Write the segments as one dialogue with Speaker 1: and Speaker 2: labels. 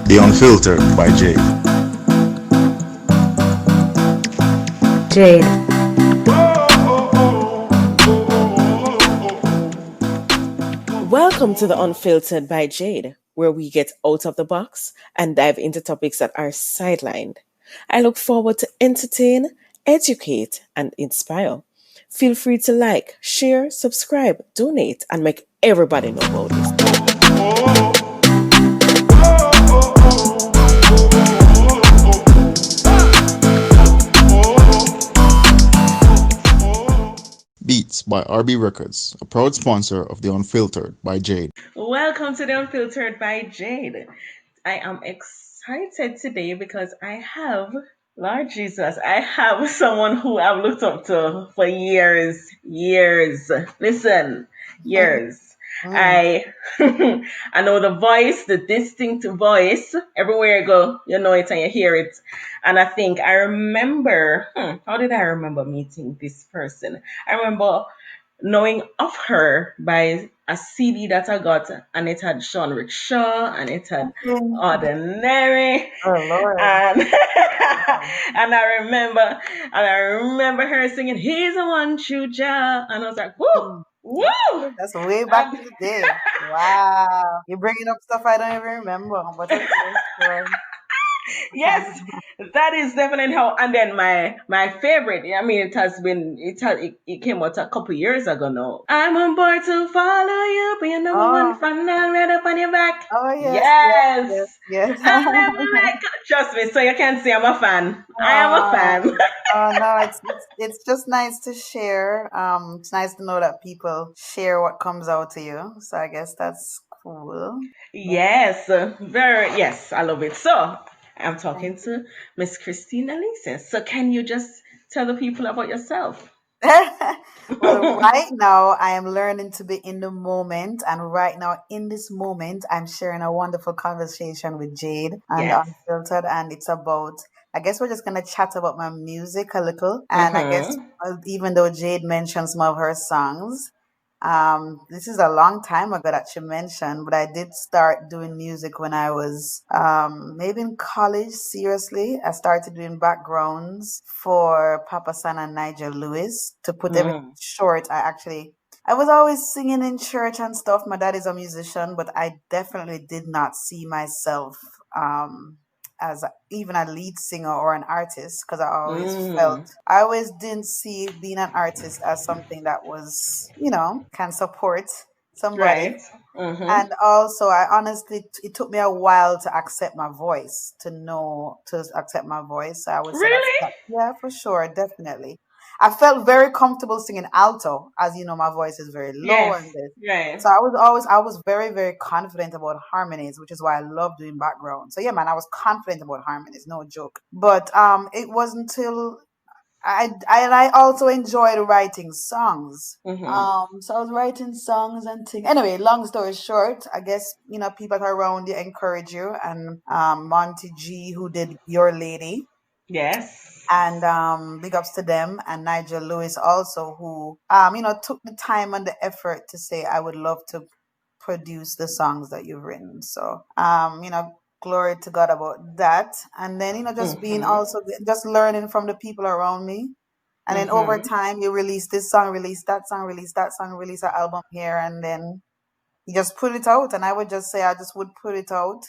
Speaker 1: The Unfiltered by Jade.
Speaker 2: Jade.
Speaker 3: Welcome to the Unfiltered by Jade, where we get out of the box and dive into topics that are sidelined. I look forward to entertain, educate, and inspire. Feel free to like, share, subscribe, donate, and make everybody know about this.
Speaker 1: Beats by RB Records, a proud sponsor of The Unfiltered by Jade.
Speaker 3: Welcome to the Unfiltered by Jade. I am excited today because I have, Lord Jesus, I have someone who I've looked up to for years, years. Listen, years. I I know the voice, the distinct voice. Everywhere you go, you know it and you hear it. And I think I remember, how did I remember meeting this person? I remember knowing of her by a CD that I got, and it had Sean Rickshaw and it had Ordinary,
Speaker 2: Oh Lord.
Speaker 3: and and I remember her singing "He's a One True Jah," and I was like, "Woo, woo!"
Speaker 2: That's way back
Speaker 3: And
Speaker 2: in the day. Wow. You're bringing up stuff I don't even remember. But okay. Sure.
Speaker 3: yes, that is definitely how. And then my favorite. I mean, it came out a couple years ago now. I'm on board to follow you, be your number one
Speaker 2: Oh,
Speaker 3: fan, now right up on your back.
Speaker 2: oh yes, yes,
Speaker 3: Yes,
Speaker 2: yes,
Speaker 3: I'll
Speaker 2: yes.
Speaker 3: never let go. Trust me, so you can see I'm a fan. I am a
Speaker 2: Oh,
Speaker 3: fan.
Speaker 2: oh no, it's just nice to share. It's nice to know that people share what comes out to you. So I guess that's cool.
Speaker 3: Yes, very yes, I love it. So I'm talking to Miss Kristine Alicia. So can you just tell the people about yourself?
Speaker 2: Well, right now I am learning to be in the moment, and right now in this moment, I'm sharing a wonderful conversation with Jade and
Speaker 3: Yes.
Speaker 2: Unfiltered, and it's about. I guess we're just gonna chat about my music a little, and I guess
Speaker 3: Mm-hmm.
Speaker 2: even though Jade mentioned some of her songs, this is a long time ago that she mentioned, but I did start doing music when I was maybe in college. Seriously, I started doing backgrounds for Papa San and Nigel Lewis. To put everything
Speaker 3: Mm.
Speaker 2: short, I was always singing in church and stuff. My dad is a musician, but I definitely did not see myself as even a lead singer or an artist because
Speaker 3: Mm.
Speaker 2: I always didn't see being an artist as something that was, can support somebody.
Speaker 3: Right. Mm-hmm.
Speaker 2: And also, I honestly, it took me a while to accept my voice, to accept my voice. So I would say
Speaker 3: Really?
Speaker 2: yeah, for sure, definitely. I felt very comfortable singing alto, as you know, my voice is very low
Speaker 3: Yes.
Speaker 2: and this.
Speaker 3: Right.
Speaker 2: So I was very, very confident about harmonies, which is why I love doing background. So yeah, man, I was confident about harmonies, no joke. But it wasn't until I also enjoyed writing songs.
Speaker 3: Mm-hmm.
Speaker 2: So I was writing songs and things. Anyway, long story short, I guess people around you encourage you, and Monty G, who did Your Lady,
Speaker 3: Yes.
Speaker 2: and big ups to them, and Nigel Lewis also, who took the time and the effort to say, I would love to produce the songs that you've written. So glory to God about that. And then just being
Speaker 3: Mm-hmm.
Speaker 2: also just learning from the people around me. And then over
Speaker 3: Mm-hmm.
Speaker 2: time, you release this song, release that song, release that song, release an album here, and then you just put it out. And I would just say I just would put it out.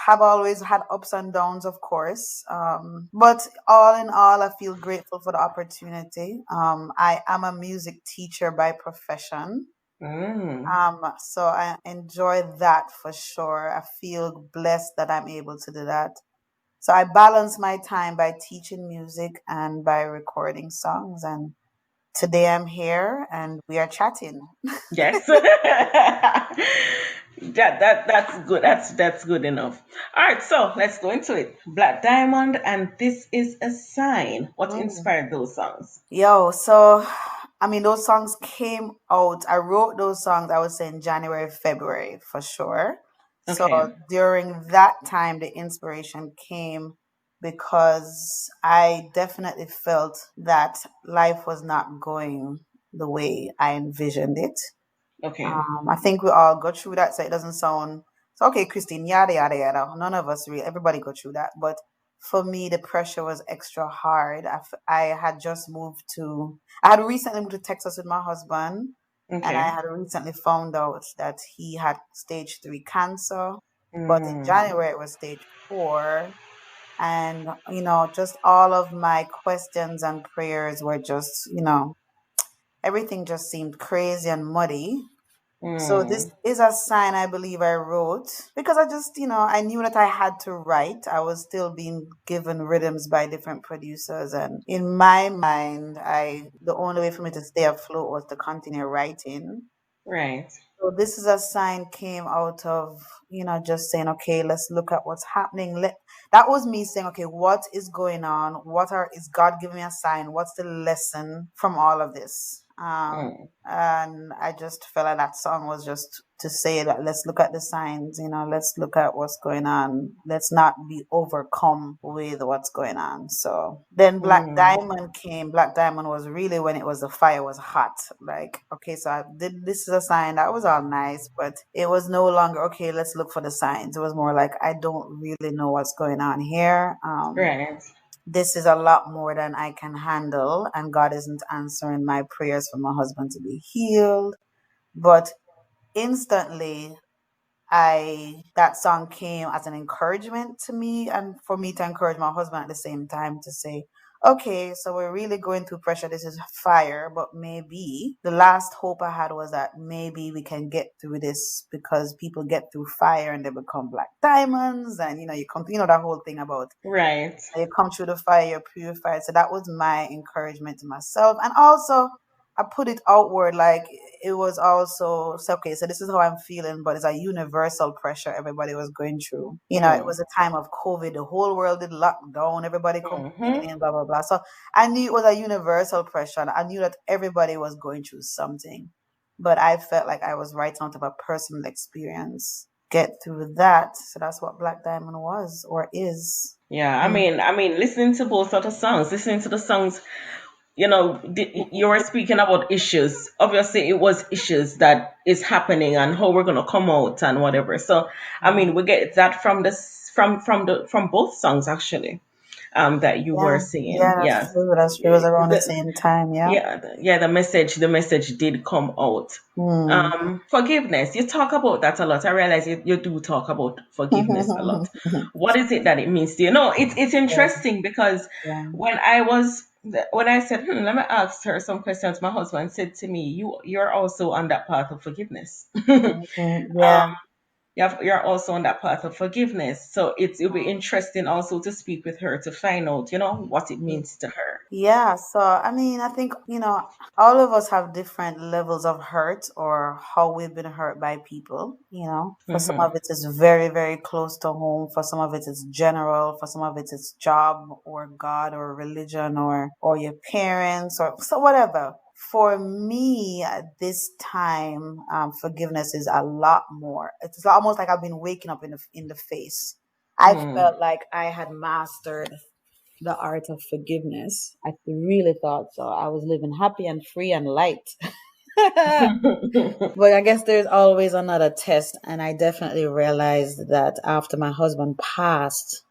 Speaker 2: Have always had ups and downs, of course. But all in all, I feel grateful for the opportunity. I am a music teacher by profession.
Speaker 3: Mm.
Speaker 2: So I enjoy that for sure. I feel blessed that I'm able to do that. So I balance my time by teaching music and by recording songs. And today I'm here and we are chatting.
Speaker 3: Yes. That's good. That's good enough. All right, so let's go into it. Black Diamond and This Is a Sign. What
Speaker 2: Mm.
Speaker 3: inspired those songs?
Speaker 2: Yo, so I mean, those songs came out. I wrote those songs, I would say, in January, February for sure. So
Speaker 3: Okay.
Speaker 2: during that time, the inspiration came because I definitely felt that life was not going the way I envisioned it.
Speaker 3: Okay.
Speaker 2: I think we all go through that, so it doesn't sound So, okay, Christine, yada, yada, yada. None of us really, everybody go through that. But for me, the pressure was extra hard. I had just I had recently moved to Texas with my husband, and I
Speaker 3: Okay.
Speaker 2: had recently found out that he had stage 3 cancer. But in
Speaker 3: Mm,
Speaker 2: January, it was stage 4. And, just all of my questions and prayers were just, everything just seemed crazy and muddy. So this
Speaker 3: mm,
Speaker 2: is a sign I believe I wrote because I just, I knew that I had to write. I was still being given rhythms by different producers, and in my mind, the only way for me to stay afloat was to continue writing.
Speaker 3: right.
Speaker 2: So this is a sign came out of, just saying, okay, let's look at what's happening. That was me saying, okay, what is going on? Is God giving me a sign? What's the lesson from all of this?
Speaker 3: Mm,
Speaker 2: And I just felt like that song was just to say that let's look at the signs, let's look at what's going on. Let's not be overcome with what's going on. So then Black
Speaker 3: mm,
Speaker 2: Diamond came. Black Diamond was really when the fire was hot. Like, okay, so this is a sign that was all nice, but it was no longer, okay, let's look for the signs. It was more like, I don't really know what's going on here.
Speaker 3: right.
Speaker 2: This is a lot more than I can handle, and God isn't answering my prayers for my husband to be healed. But instantly, that song came as an encouragement to me, and for me to encourage my husband at the same time to say, okay, so we're really going through pressure. This is fire, but maybe the last hope I had was that maybe we can get through this because people get through fire and they become black diamonds, and that whole thing about
Speaker 3: Right.
Speaker 2: you come through the fire, you're purified. So that was my encouragement to myself. And also, I put it outward like it was also, so, okay, so this is how I'm feeling, but it's a universal pressure everybody was going through. It
Speaker 3: Mm,
Speaker 2: was a time of COVID. The whole world did lock down, everybody
Speaker 3: mm-hmm.
Speaker 2: complaining, blah, blah, blah. So I knew it was a universal pressure. And I knew that everybody was going through something. But I felt like I was writing out of a personal experience. Get through that. So that's what Black Diamond was or is.
Speaker 3: Yeah,
Speaker 2: Mm.
Speaker 3: I mean, listening to both sort of songs, listening to the songs, you were speaking about issues. Obviously, it was issues that is happening and how we're gonna come out and whatever. So, I
Speaker 2: Mm.
Speaker 3: mean, we get that from from both songs actually. That you were
Speaker 2: Yeah, yeah,
Speaker 3: saying,
Speaker 2: that's
Speaker 3: yes.
Speaker 2: true. That's true. It was around the same time. Yeah.
Speaker 3: Yeah, the message did come out.
Speaker 2: Hmm.
Speaker 3: Forgiveness, you talk about that a lot. I realize you do talk about forgiveness a lot. What is it that it means to you? No, it's
Speaker 2: Yeah,
Speaker 3: interesting because
Speaker 2: yeah.
Speaker 3: when I said, let me ask her some questions, my husband said to me, you're also on that path of forgiveness.
Speaker 2: Mhm. Yeah.
Speaker 3: You're also on that path of forgiveness. So it'll be interesting also to speak with her to find out, what it means to her.
Speaker 2: Yeah, so I mean, I think, all of us have different levels of hurt or how we've been hurt by people, For some
Speaker 3: Mm-hmm.
Speaker 2: of it is very, very close to home. For some of it is general. For some of it is job or God or religion or your parents or so whatever. For me, at this time, forgiveness is a lot more. It's almost like I've been waking up in the face. I
Speaker 3: Mm.
Speaker 2: felt like I had mastered the art of forgiveness. I really thought so. I was living happy and free and light. But I guess there's always another test. And I definitely realized that after my husband passed,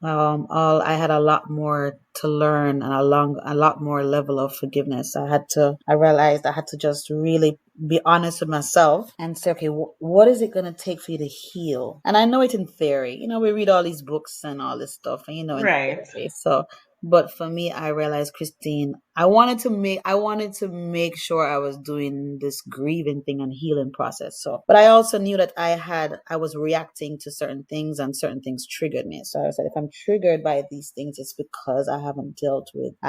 Speaker 2: all I had a lot more to learn and a lot more level of forgiveness. I realized I had to just really be honest with myself and say, okay, what is it going to take for you to heal? And I know it in theory, we read all these books and all this stuff and, in
Speaker 3: Right.
Speaker 2: theory. So, but for me, I realized, Christine, I wanted to make sure I was doing this grieving thing and healing process. So, but I also knew that I was reacting to certain things and certain things triggered me. So I said, if I'm triggered by these things, it's because I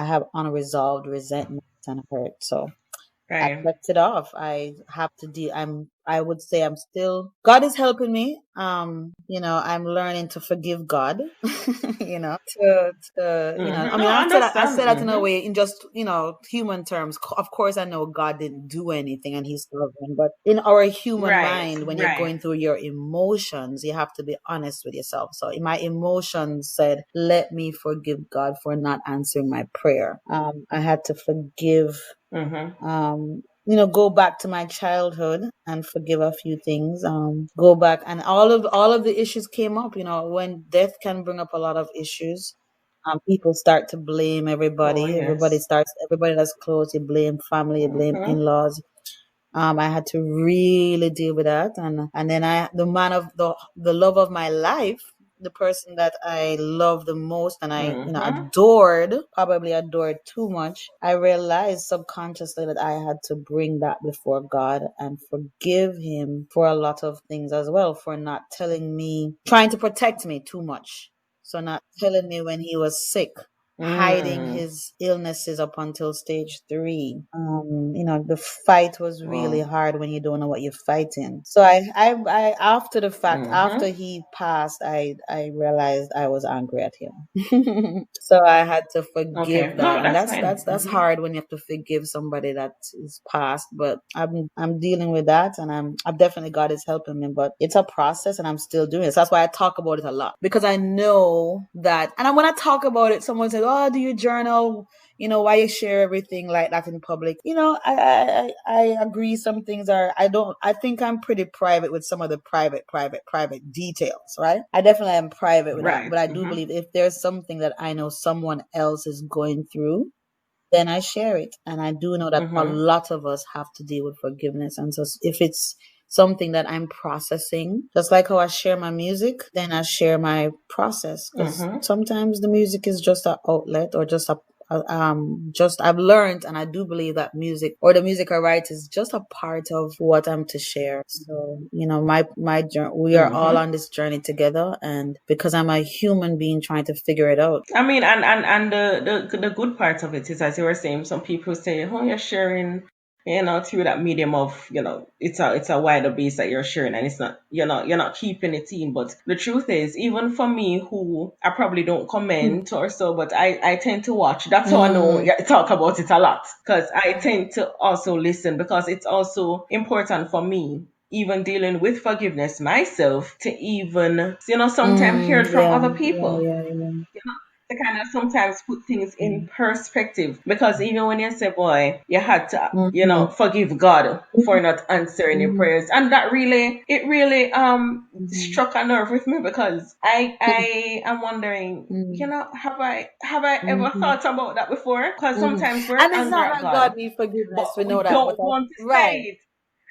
Speaker 2: have unresolved resentment and hurt. So I
Speaker 3: Right.
Speaker 2: kept it off. I would say I'm still, God is helping me. I'm learning to forgive God, I
Speaker 3: Mm-hmm.
Speaker 2: mean,
Speaker 3: No, I
Speaker 2: I
Speaker 3: understand.
Speaker 2: said that in a
Speaker 3: Mm-hmm.
Speaker 2: way, in just, human terms. Of course, I know God didn't do anything and he's sovereign, but in our human
Speaker 3: Right.
Speaker 2: mind, when you're
Speaker 3: Right.
Speaker 2: going through your emotions, you have to be honest with yourself. So my emotions said, let me forgive God for not answering my prayer. I had to forgive
Speaker 3: Mm-hmm.
Speaker 2: um, go back to my childhood and forgive a few things. Go back, and all of the issues came up. When death can bring up a lot of issues. People start to blame
Speaker 3: Oh
Speaker 2: everybody.
Speaker 3: yes.
Speaker 2: Everybody that's close. You blame family. You blame
Speaker 3: Mm-hmm.
Speaker 2: in-laws. I had to really deal with that, and then the man of the love of my life, the person that I love the most, and I
Speaker 3: Mm-hmm.
Speaker 2: probably adored too much. I realized subconsciously that I had to bring that before God and forgive him for a lot of things as well, for not telling me, trying to protect me too much. So not telling me when he was sick, hiding
Speaker 3: Mm.
Speaker 2: his illnesses up until stage 3. The fight was really
Speaker 3: Wow.
Speaker 2: hard when you don't know what you're fighting. So I after the fact, after
Speaker 3: Mm-hmm.
Speaker 2: he passed, I realized I was angry at him. So I had to
Speaker 3: Okay.
Speaker 2: forgive that,
Speaker 3: No,
Speaker 2: and
Speaker 3: that's
Speaker 2: that's
Speaker 3: fine.
Speaker 2: that's that's
Speaker 3: Mm-hmm.
Speaker 2: hard when you have to forgive somebody that is passed. But I'm dealing with that, and I'm definitely, God is helping me, but it's a process, and I'm still doing it. So that's why I talk about it a lot, because I know that. And when I talk about it, someone says, "Oh, do you journal? Why you share everything like that in public?" I agree. Some things are, I don't, I think I'm pretty private with some of the private details, right? I definitely am private with that,
Speaker 3: Right.
Speaker 2: but I do
Speaker 3: Mm-hmm.
Speaker 2: believe if there's something that I know someone else is going through, then I share it. And I do know that a
Speaker 3: Mm-hmm.
Speaker 2: lot of us have to deal with forgiveness. And so if it's something that I'm processing, just like how I share my music, then I share my process. Because
Speaker 3: Mm-hmm.
Speaker 2: sometimes the music is just an outlet, or just I've learned, and I do believe that music, or the music I write, is just a part of what I'm to share. So my journey, we are all
Speaker 3: Mm-hmm.
Speaker 2: on this journey together, and because I'm a human being trying to figure it out.
Speaker 3: I mean, and the good part of it is, as you were saying, some people say, "Oh, you're sharing, through that medium of, it's a wider base that you're sharing, and it's not, you're not keeping it in." But the truth is, even for me, who I probably don't comment or so, but I tend to watch. That's how I know
Speaker 2: Mm,
Speaker 3: you talk about it a lot, because I tend to also listen, because it's also important for me, even dealing with forgiveness myself, to even, sometimes hear it from
Speaker 2: yeah,
Speaker 3: other
Speaker 2: yeah,
Speaker 3: people,
Speaker 2: yeah, yeah.
Speaker 3: to kind of sometimes put things in
Speaker 2: Mm,
Speaker 3: perspective. Because even when you say, boy, you had to,
Speaker 2: mhm,
Speaker 3: forgive God for
Speaker 2: mhm,
Speaker 3: not answering your
Speaker 2: mhm,
Speaker 3: prayers. And that really, it really
Speaker 2: mhm,
Speaker 3: struck a nerve with me, because I am wondering,
Speaker 2: mhm,
Speaker 3: have I ever
Speaker 2: mhm,
Speaker 3: thought about that before? Because
Speaker 2: mhm.
Speaker 3: sometimes we're
Speaker 2: And it's
Speaker 3: angry
Speaker 2: not
Speaker 3: at
Speaker 2: that God
Speaker 3: God,
Speaker 2: need forgiveness,
Speaker 3: but
Speaker 2: we know
Speaker 3: we
Speaker 2: that, but
Speaker 3: don't want to say
Speaker 2: right,
Speaker 3: it.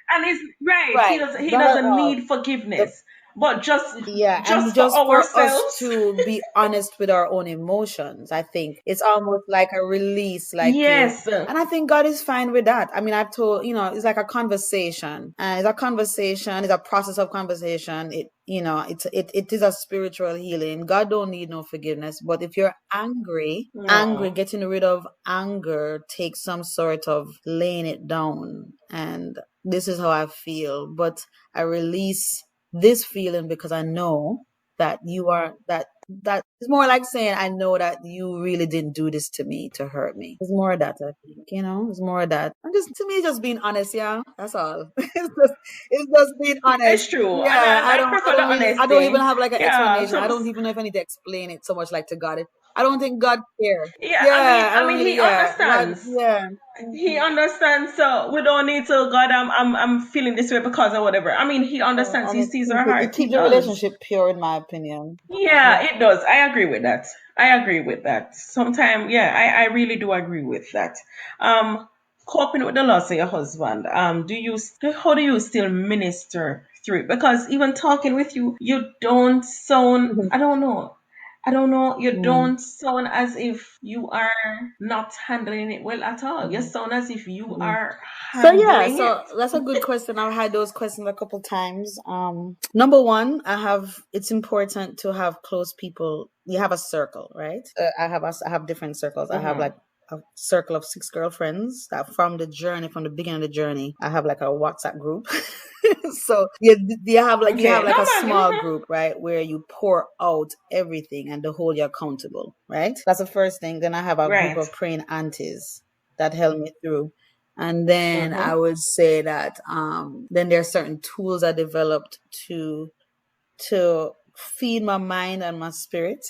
Speaker 3: And it's right, he
Speaker 2: right,
Speaker 3: doesn't he
Speaker 2: not at
Speaker 3: doesn't
Speaker 2: all.
Speaker 3: need
Speaker 2: The
Speaker 3: forgiveness. But just
Speaker 2: Yeah, and
Speaker 3: just for
Speaker 2: just for us
Speaker 3: ourselves.
Speaker 2: to be honest with our own emotions, I think it's almost like a release,
Speaker 3: Yes.
Speaker 2: and I think God is fine with that. I mean, I've told, it's like a conversation. It's a conversation, it's a process of conversation. It is a spiritual healing. God don't need no forgiveness, but if you're angry,
Speaker 3: No.
Speaker 2: getting rid of anger takes some sort of laying it down. And this is how I feel, but I release this feeling because I know that you are that it's more like saying, I know that you really didn't do this to me to hurt me. It's more of that, I think, it's more of that. And just, to me, just being honest, yeah. That's all. It's just being honest.
Speaker 3: It's true. And
Speaker 2: Yeah,
Speaker 3: I,
Speaker 2: I
Speaker 3: I
Speaker 2: don't I
Speaker 3: prefer the
Speaker 2: don't really I don't even
Speaker 3: honesty.
Speaker 2: have like an
Speaker 3: Yeah.
Speaker 2: explanation.
Speaker 3: So
Speaker 2: I don't even know if I need to explain it so much like to God. I don't think God cares.
Speaker 3: yeah, I mean
Speaker 2: Yeah, I
Speaker 3: I
Speaker 2: don't
Speaker 3: mean
Speaker 2: really,
Speaker 3: he
Speaker 2: yeah. God,
Speaker 3: understands.
Speaker 2: yeah.
Speaker 3: He
Speaker 2: Mhm.
Speaker 3: understands, so we don't need to, God, I'm feeling this way because of whatever. I mean, he understands,
Speaker 2: And
Speaker 3: he
Speaker 2: it
Speaker 3: sees
Speaker 2: keep
Speaker 3: our
Speaker 2: it
Speaker 3: heart. He
Speaker 2: keeps the
Speaker 3: does.
Speaker 2: relationship pure, in my opinion. Yeah.
Speaker 3: Yeah, it does. I agree with that. I agree with that. Sometimes, yeah, I really do agree with that. Um, Coping with the loss of your husband. How do you still minister through it? Because even talking with you, you don't sound. I don't know. You
Speaker 2: Mm.
Speaker 3: don't sound as if you are not handling it well at all. You
Speaker 2: Mm.
Speaker 3: sound as if you
Speaker 2: Mm.
Speaker 3: are
Speaker 2: So yeah,
Speaker 3: handling
Speaker 2: so
Speaker 3: it.
Speaker 2: that's a good question. I've had those questions a couple times. Number one, it's important to have close people. You have a circle, right? I have different circles. I have
Speaker 3: Mm-hmm.
Speaker 2: like a circle of 6 girlfriends that from the beginning of the journey, I have like a WhatsApp group. So you have like
Speaker 3: Okay. No,
Speaker 2: a
Speaker 3: man.
Speaker 2: small
Speaker 3: Mm-hmm.
Speaker 2: group, right, where you pour out everything and they hold you accountable, right? That's the first thing. Then I have a group
Speaker 3: Right.
Speaker 2: of praying aunties that help me through. And then I
Speaker 3: Mm-hmm.
Speaker 2: would say that then there are certain tools I developed to feed my mind and my spirit.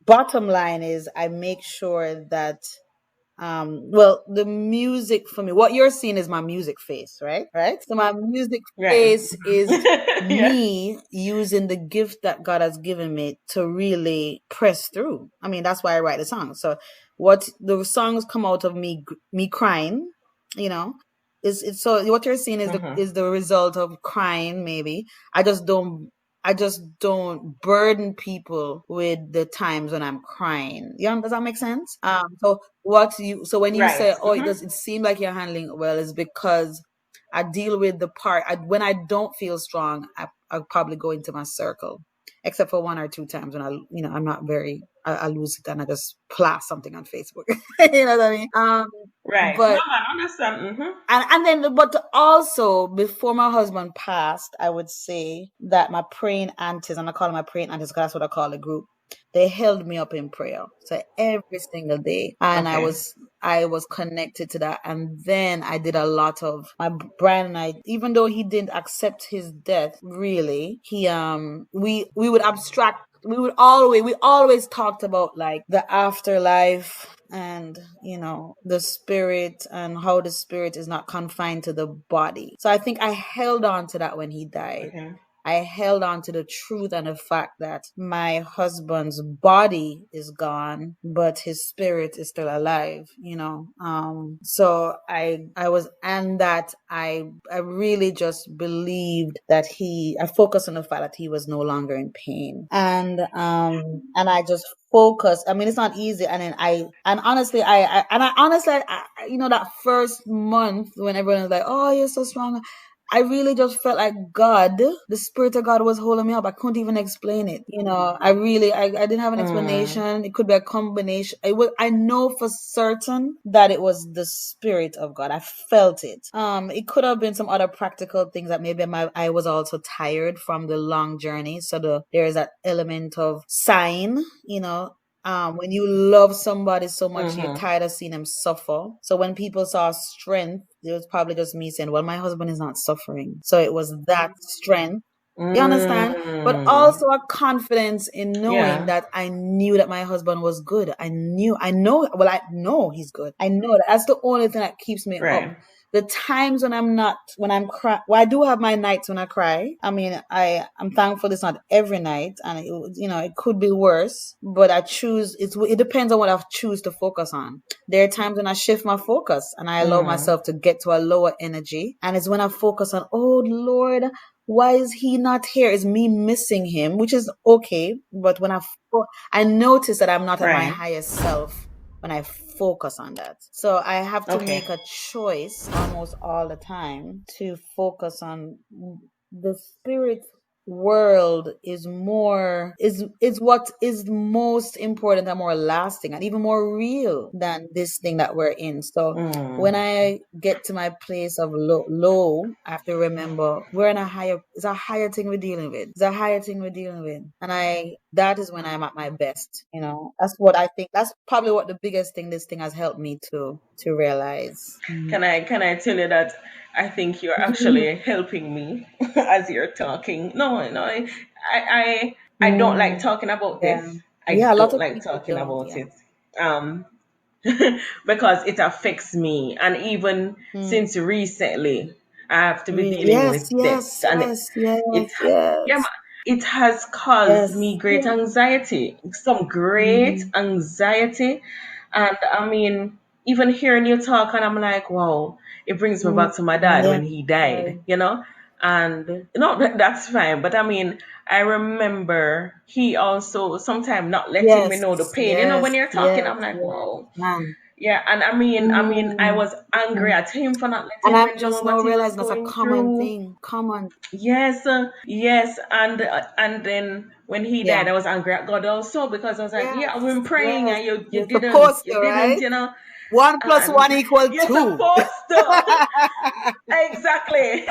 Speaker 2: Bottom line is I make sure that well, the music for me, what you're seeing is my music face, right? So my music
Speaker 3: Right.
Speaker 2: face is
Speaker 3: Yeah.
Speaker 2: me using the gift that God has given me to really press through. I mean, that's why I write the songs. So what the songs come out of me crying, you know, is so what you're seeing is
Speaker 3: Mm-hmm.
Speaker 2: the result of crying. Maybe I just don't I just don't burden people with the times when I'm crying. Does that make sense? So when you
Speaker 3: Right.
Speaker 2: say, "Oh,
Speaker 3: Mm-hmm.
Speaker 2: it seem like you're handling it well," is because I deal with the part. When I don't feel strong, I'll probably go into my circle, except for one or two times when I'm not very. I lose it and I just blast something on Facebook. You know what I mean?
Speaker 3: Right. No,
Speaker 2: But
Speaker 3: man, understand. Mm-hmm.
Speaker 2: and then but also before my husband passed, I would say that my praying aunties, and I call them my praying aunties because that's what I call the group, they held me up in prayer. So every single day. And
Speaker 3: Okay.
Speaker 2: I was connected to that. And then I did a lot of my Brian and I, even though he didn't accept his death, really, we would abstract, we always talked about like the afterlife and the spirit, and how the spirit is not confined to the body. So I think I held on to that when he died.
Speaker 3: Okay.
Speaker 2: I held on to the truth and the fact that my husband's body is gone, but his spirit is still alive, So I was, and that I really just believed that I focused on the fact that he was no longer in pain. And I just focus. I mean, it's not easy. And honestly, that first month when everyone was like, "Oh, you're so strong," I really just felt like God, the Spirit of God was holding me up. I couldn't even explain it. I didn't have an
Speaker 3: Mm.
Speaker 2: explanation. It could be a combination. I know for certain that it was the Spirit of God. I felt it. It could have been some other practical things that maybe I was also tired from the long journey. So there is that element of sign, when you love somebody so much, you're
Speaker 3: Mm-hmm.
Speaker 2: tired of seeing them suffer. So when people saw strength, it was probably just me saying, "Well, my husband is not suffering." So it was that strength. You understand? But
Speaker 3: Mm.
Speaker 2: also a confidence in knowing
Speaker 3: Yeah.
Speaker 2: that I knew that my husband was good. I know he's good. I know that. That's the only thing that keeps me up.
Speaker 3: Right.
Speaker 2: The times when I'm cry, well, I do have my nights when I cry. I mean, I'm thankful it's not every night, and it could be worse, but it depends on what I choose to focus on. There are times when I shift my focus and I allow
Speaker 3: Mm.
Speaker 2: myself to get to a lower energy, and it's when I focus on, "Oh Lord, why is he not here? Is me missing him?" Which is okay, but when I notice that I'm not at my
Speaker 3: Right.
Speaker 2: highest self when I focus on that. So I have to
Speaker 3: Okay.
Speaker 2: make a choice almost all the time to focus on the spirit world is what is most important and more lasting and even more real than this thing that we're in. So
Speaker 3: Mm.
Speaker 2: when I get to my place of low, I have to remember it's a higher thing we're dealing with. It's a higher thing we're dealing with. And that is when I'm at my best. That's what I think. That's probably what the biggest thing this thing has helped me to realize.
Speaker 3: Can I tell you that I think you're actually helping me as you're talking. No, no, I don't like
Speaker 2: Mm,
Speaker 3: talking about
Speaker 2: yeah.
Speaker 3: this.
Speaker 2: Yeah,
Speaker 3: I
Speaker 2: a lot
Speaker 3: don't
Speaker 2: of
Speaker 3: like
Speaker 2: people
Speaker 3: talking
Speaker 2: don't.
Speaker 3: about
Speaker 2: Yeah.
Speaker 3: it. Um because it affects me, and even
Speaker 2: Mm.
Speaker 3: since recently I have to be
Speaker 2: Really?
Speaker 3: dealing
Speaker 2: Yes,
Speaker 3: with
Speaker 2: yes,
Speaker 3: debt, and
Speaker 2: yes, yes,
Speaker 3: it yeah,
Speaker 2: yes,
Speaker 3: it has caused me
Speaker 2: yes,
Speaker 3: great
Speaker 2: yeah.
Speaker 3: anxiety, some great
Speaker 2: Mm-hmm.
Speaker 3: anxiety. And I mean, even hearing you talk, and I'm like, wow, it brings me
Speaker 2: Mm,
Speaker 3: back to my dad
Speaker 2: yeah,
Speaker 3: when he died. And that's fine. But I mean, I remember he also sometimes not letting me
Speaker 2: yes,
Speaker 3: know the pain.
Speaker 2: yes,
Speaker 3: When you're talking,
Speaker 2: yes,
Speaker 3: I'm like,
Speaker 2: yes,
Speaker 3: wow.
Speaker 2: man.
Speaker 3: Yeah, and I mean, I
Speaker 2: Mm,
Speaker 3: was angry
Speaker 2: mm.
Speaker 3: at him for not
Speaker 2: And
Speaker 3: letting
Speaker 2: I'm
Speaker 3: me know
Speaker 2: just
Speaker 3: what
Speaker 2: now
Speaker 3: he was
Speaker 2: realizing that's a
Speaker 3: going
Speaker 2: common
Speaker 3: through.
Speaker 2: thing. Common.
Speaker 3: Yes, yes, and then when he
Speaker 2: Yeah.
Speaker 3: died, I was angry at God also, because I was like,
Speaker 2: Yes,
Speaker 3: yeah, I've been praying,
Speaker 2: yes.
Speaker 3: and you
Speaker 2: You're
Speaker 3: didn't,
Speaker 2: supposed
Speaker 3: you
Speaker 2: to,
Speaker 3: didn't,
Speaker 2: right? 1 + 1
Speaker 3: and
Speaker 2: equal
Speaker 3: you're
Speaker 2: 2.
Speaker 3: supposed to. Exactly.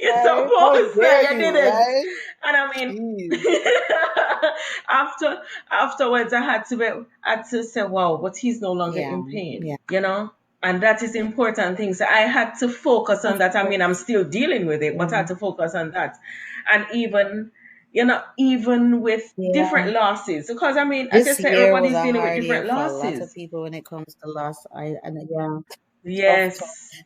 Speaker 3: You're
Speaker 2: Right? How
Speaker 3: supposed to,
Speaker 2: dare
Speaker 3: you
Speaker 2: you,
Speaker 3: didn't.
Speaker 2: right?
Speaker 3: And I mean,
Speaker 2: Jeez.
Speaker 3: after afterwards, I had to say, wow, but he's no longer
Speaker 2: Yeah,
Speaker 3: in pain,
Speaker 2: yeah.
Speaker 3: and that is important thing. So I had to focus on
Speaker 2: Of
Speaker 3: that. I mean, I'm
Speaker 2: course.
Speaker 3: still dealing with it, but I
Speaker 2: Yeah.
Speaker 3: had to focus on that. And even even with
Speaker 2: Yeah.
Speaker 3: different losses. Because I mean, as I
Speaker 2: This
Speaker 3: said,
Speaker 2: year was
Speaker 3: everybody's
Speaker 2: a
Speaker 3: dealing with
Speaker 2: hard year
Speaker 3: different
Speaker 2: for a lot of
Speaker 3: losses.
Speaker 2: people when it comes to loss. Yeah, tough, tough.
Speaker 3: Yes,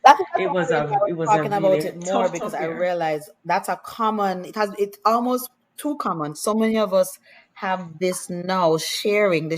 Speaker 2: That's one reason I was
Speaker 3: it was a
Speaker 2: talking about
Speaker 3: really
Speaker 2: it more
Speaker 3: tough,
Speaker 2: because
Speaker 3: tough
Speaker 2: I
Speaker 3: year.
Speaker 2: realized that's a common. It's almost too common. So many of us have this now sharing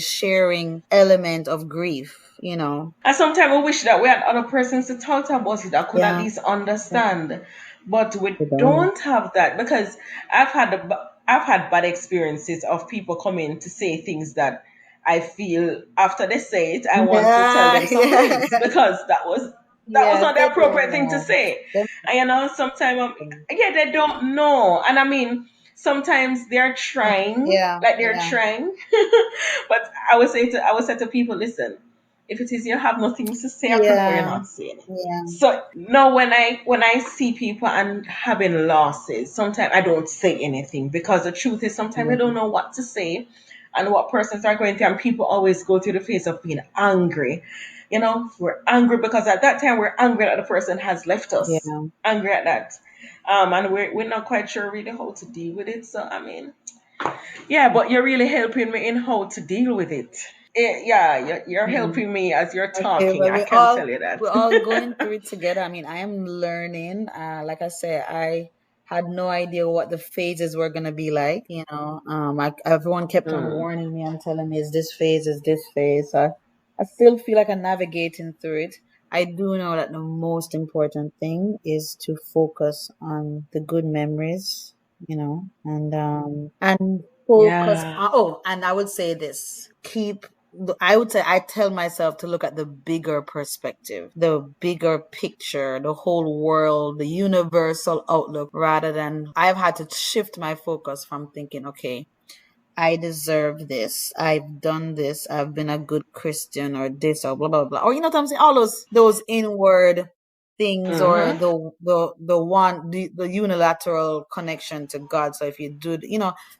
Speaker 2: element of grief.
Speaker 3: And sometimes we wish that we had other persons to talk to about it that could at
Speaker 2: Yeah.
Speaker 3: least
Speaker 2: Yeah.
Speaker 3: understand. But we
Speaker 2: We don't.
Speaker 3: don't have that because I've had bad experiences of people coming to say things that I feel after they say it, I want to tell
Speaker 2: Yeah.
Speaker 3: them some things
Speaker 2: Yeah.
Speaker 3: because that was
Speaker 2: Yes,
Speaker 3: not the
Speaker 2: they don't
Speaker 3: appropriate thing to
Speaker 2: know.
Speaker 3: say.
Speaker 2: Them-
Speaker 3: And sometimes yeah, they don't know. And I mean, sometimes they're trying,
Speaker 2: Yeah.
Speaker 3: like they're
Speaker 2: Yeah.
Speaker 3: trying. But I would say to people, listen, if it is you have nothing to say, I prefer you
Speaker 2: Yeah.
Speaker 3: not saying it.
Speaker 2: Yeah.
Speaker 3: So no, when I see people and having losses, sometimes I don't say anything because the truth is sometimes I
Speaker 2: Yeah.
Speaker 3: don't know what to say and what persons are going through, and people always go through the phase of being angry. We're angry because at that time we're angry that the person has left us.
Speaker 2: Yeah.
Speaker 3: Angry at that. And we're not quite sure really how to deal with it. So I mean, yeah, but you're really helping me in how to deal with it. Yeah, you're
Speaker 2: Yeah.
Speaker 3: helping me as you're
Speaker 2: Okay,
Speaker 3: talking.
Speaker 2: well,
Speaker 3: I can tell you that.
Speaker 2: we're all going through it together. I mean, I am learning. Like I said, I had no idea what the phases were gonna be like. Everyone kept on
Speaker 3: Mm,
Speaker 2: warning me and telling me, "Is this phase? Is this phase?" I still feel like I'm navigating through it. I do know that the most important thing is to focus on the good memories, and focus
Speaker 3: yeah.
Speaker 2: on. Oh, and I would say this: I would say I tell myself to look at the bigger perspective, the bigger picture, the whole world, the universal outlook, rather than I've had to shift my focus from thinking, okay, I deserve this. I've done this. I've been a good Christian or this or blah blah blah. Or what I'm saying? All those inward things or
Speaker 3: Mm-hmm.
Speaker 2: the unilateral connection to God. So if you do,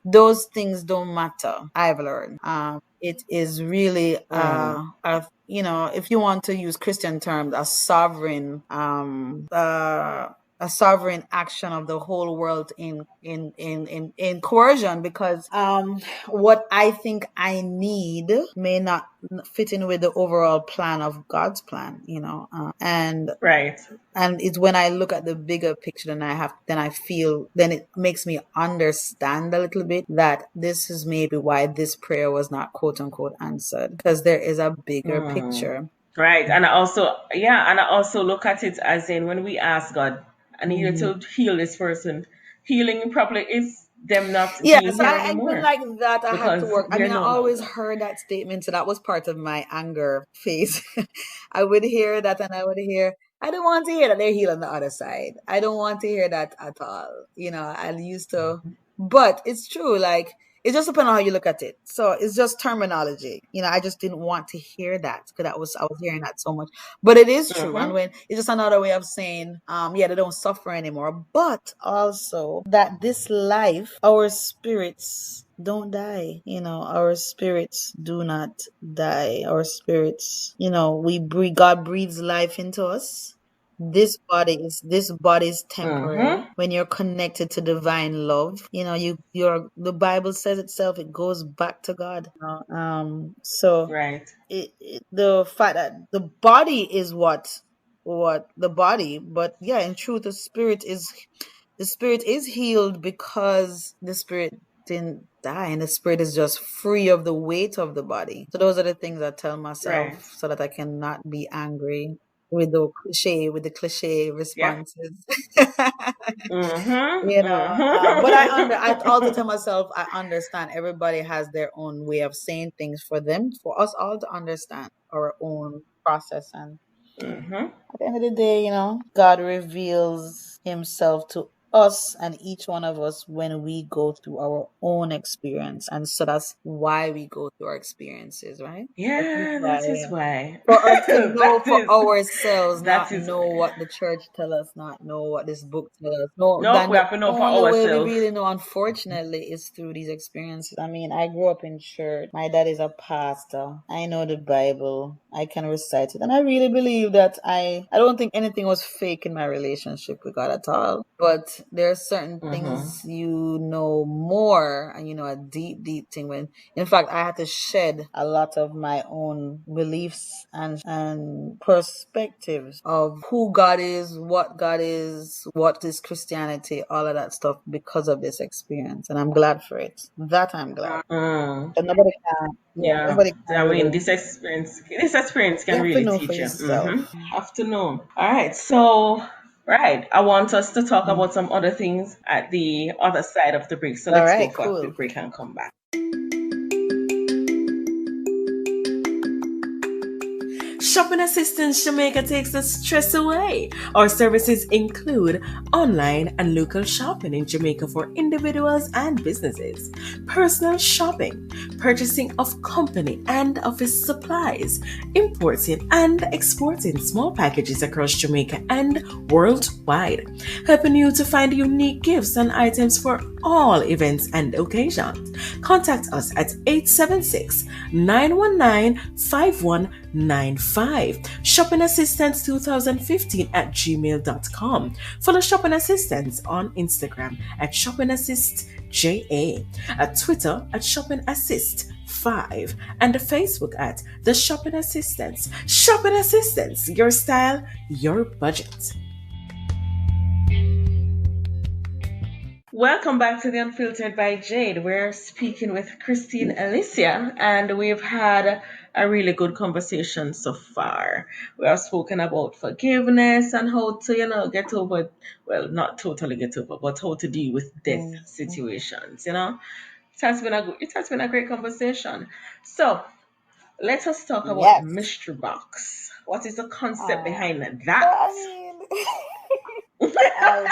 Speaker 2: those things don't matter. I've learned. It is really
Speaker 3: Mm,
Speaker 2: if you want to use Christian terms, a sovereign action of the whole world in coercion, because what I think I need may not fit in with the overall plan of God's plan,
Speaker 3: right.
Speaker 2: and it's when I look at the bigger picture, then it makes me understand a little bit that this is maybe why this prayer was not quote unquote answered, because there is a bigger
Speaker 3: Mm,
Speaker 2: picture.
Speaker 3: right. And I also look at it as in when we ask God, I need you
Speaker 2: Mhm.
Speaker 3: to heal this person. Healing properly is them not
Speaker 2: Yeah,
Speaker 3: being
Speaker 2: so
Speaker 3: here
Speaker 2: I've been
Speaker 3: anymore
Speaker 2: like that. I had to
Speaker 3: because
Speaker 2: work. I
Speaker 3: they're
Speaker 2: mean, I
Speaker 3: no
Speaker 2: always
Speaker 3: longer.
Speaker 2: heard that statement, so that was part of my anger phase. I would hear that, and I would hear, I don't want to hear that they're healing the other side. I don't want to hear that at all. I used to, but it's true. Like, it just depends on how you look at it. So it's just terminology. I just didn't want to hear that because I was hearing that so much. But it is true. And
Speaker 3: Mm-hmm.
Speaker 2: when it's just another way of saying, yeah, they don't suffer anymore. But also that this life, our spirits don't die. Our spirits do not die. Our spirits, we breathe, God breathes life into us. This body is temporary.
Speaker 3: Mm-hmm.
Speaker 2: When you're connected to divine love, the Bible says itself, it goes back to God. So
Speaker 3: Right.
Speaker 2: the fact that the body is what the body, but yeah, in truth, the spirit is healed because the spirit didn't die, and the spirit is just free of the weight of the body. So those are the things I tell
Speaker 3: Right.
Speaker 2: myself so that I cannot be angry with the cliche
Speaker 3: Yep.
Speaker 2: responses.
Speaker 3: Mm-hmm.
Speaker 2: But I
Speaker 3: Mm-hmm.
Speaker 2: also tell myself I understand everybody has their own way of saying things, for us all to understand our own process. And
Speaker 3: mm-hmm.
Speaker 2: at the end of the day, God reveals himself to us and each one of us when we go through our own experience. And so that's why we go through our experiences, right? That is
Speaker 3: Yeah,
Speaker 2: why.
Speaker 3: that is why.
Speaker 2: For us to know
Speaker 3: that
Speaker 2: for
Speaker 3: is
Speaker 2: ourselves,
Speaker 3: that
Speaker 2: not
Speaker 3: is
Speaker 2: know
Speaker 3: why.
Speaker 2: what the church tell us, not know what this book tell us. No,
Speaker 3: Nope,
Speaker 2: then
Speaker 3: we
Speaker 2: the
Speaker 3: have to know for
Speaker 2: only way we
Speaker 3: ourselves.
Speaker 2: really know, unfortunately, is through these experiences. I mean, I grew up in church. My dad is a pastor. I know the Bible. I can recite it. And I really believe that I don't think anything was fake in my relationship with God at all. but there are certain
Speaker 3: Mm-hmm.
Speaker 2: things you know more, and you know a deep, deep thing. When, in fact, I had to shed a lot of my own beliefs and perspectives of who God is, what is Christianity, all of that stuff because of this experience, and I'm glad for it. That I'm glad.
Speaker 3: Mm.
Speaker 2: But nobody can, yeah,
Speaker 3: Yeah,
Speaker 2: nobody can
Speaker 3: I mean,
Speaker 2: really.
Speaker 3: this experience
Speaker 2: You
Speaker 3: can
Speaker 2: have to
Speaker 3: really
Speaker 2: know for
Speaker 3: teach you.
Speaker 2: yourself.
Speaker 3: Have to know. All right, so right, I want us to talk
Speaker 2: Mm.
Speaker 3: about some other things at the other side of the break. So
Speaker 2: All
Speaker 3: let's go
Speaker 2: right,
Speaker 3: for a
Speaker 2: cool.
Speaker 3: quick break and come back. Shopping Assistance Jamaica takes the stress away. Our services include online and local shopping in Jamaica for individuals and businesses, personal shopping, purchasing of company and office supplies, importing and exporting small packages across Jamaica and worldwide, helping you to find unique gifts and items for all events and occasions. Contact us at 876 919 5195. Shopping Assistance 2015 at gmail.com. Follow Shopping Assistance on Instagram at Shopping Assist JA, at Twitter at Shopping Assist 5, and the Facebook at The Shopping Assistance. Shopping Assistance, your style, your budget. Welcome back to the Unfiltered by Jade. We're speaking with Kristine Alicia, and we've had a really good conversation so far. We have spoken about forgiveness and how to, get over, well, not totally get over, but how to deal with death
Speaker 2: Mm.
Speaker 3: situations. It has been a great conversation. So let us talk about
Speaker 2: Yes.
Speaker 3: mystery box. What is the concept
Speaker 2: Uh,
Speaker 3: behind
Speaker 2: so
Speaker 3: that?
Speaker 2: I mean, I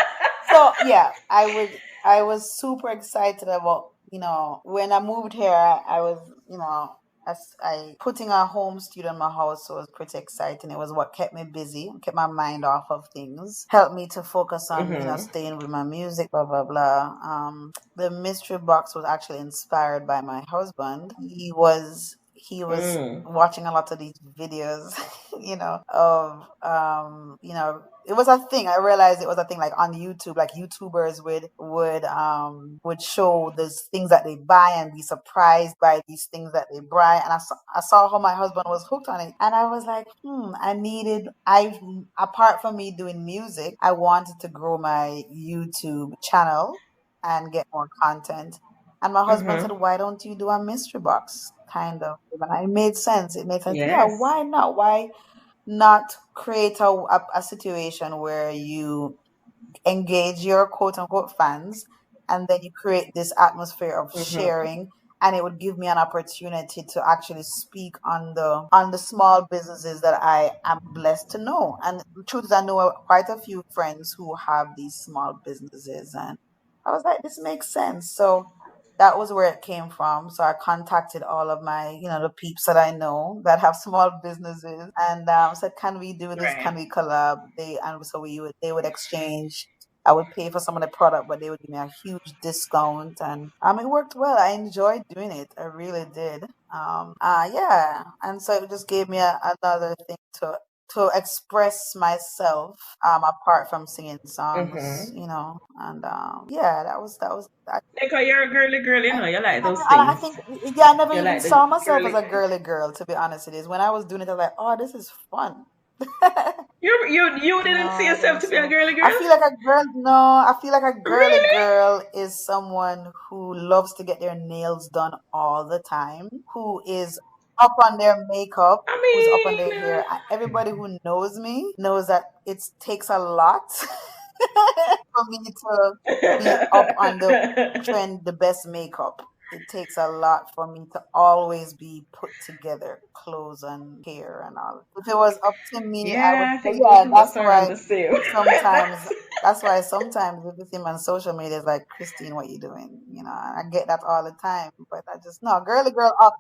Speaker 2: so yeah, I was super excited about, when I moved here. I was, I putting a home studio in my house, so it was pretty exciting. It was what kept me busy, kept my mind off of things, helped me to focus on,
Speaker 3: Mm-hmm.
Speaker 2: staying with my music, blah blah blah. The mystery box was actually inspired by my husband. He was
Speaker 3: Mm.
Speaker 2: watching a lot of these videos, of it was a thing. I realized it was a thing, like on YouTube, like YouTubers would show these things that they buy and be surprised by these things that they buy. And I saw how my husband was hooked on it, and I was like, I apart from me doing music, I wanted to grow my YouTube channel and get more content. And my husband said,
Speaker 3: Mm-hmm.
Speaker 2: "Why don't you do a mystery box?" Kind of. And it made sense. It made sense. Yeah,
Speaker 3: Yes.
Speaker 2: why not? Why not create a situation where you engage your quote unquote fans, and then you create this atmosphere of
Speaker 3: Mm-hmm.
Speaker 2: sharing, and it would give me an opportunity to actually speak on the small businesses that I am blessed to know. And the truth is, I know quite a few friends who have these small businesses, and I was like, this makes sense. So that was where it came from. So I contacted all of my, the peeps that I know that have small businesses, and said, "Can we do this? Can
Speaker 3: Right.
Speaker 2: we collab?" They would exchange. I would pay for some of the product, but they would give me a huge discount, and it worked well. I enjoyed doing it. I really did. Yeah, and so it just gave me another thing to express myself, apart from singing songs,
Speaker 3: Mm-hmm.
Speaker 2: and yeah, that was
Speaker 3: Because you're a girly girl, you like
Speaker 2: and
Speaker 3: those
Speaker 2: I
Speaker 3: things.
Speaker 2: think, yeah, I never
Speaker 3: You
Speaker 2: even
Speaker 3: like the
Speaker 2: saw myself as
Speaker 3: girly.
Speaker 2: a girly girl, to be honest. It is when I was doing it, I was like, oh, this is fun.
Speaker 3: You
Speaker 2: No,
Speaker 3: didn't see
Speaker 2: I
Speaker 3: yourself
Speaker 2: didn't
Speaker 3: to be a
Speaker 2: so.
Speaker 3: girly
Speaker 2: I
Speaker 3: girl?
Speaker 2: feel like a girl. No, I feel like a girly
Speaker 3: Really?
Speaker 2: girl is someone who loves to get their nails done all the time, who is up on their makeup,
Speaker 3: I
Speaker 2: who's up on
Speaker 3: mean,
Speaker 2: their hair. Everybody who knows me knows that it takes a lot for me to be up on the trend, the best makeup. It takes a lot for me to always be put together, clothes and hair and all. If it was up to me, I would.
Speaker 3: yeah, I
Speaker 2: But
Speaker 3: think both
Speaker 2: yeah,
Speaker 3: of us are on the same.
Speaker 2: sometimes that's why sometimes if you see me on social media, it's like, Christine, what you doing? I get that all the time. But I just no, girly girl up.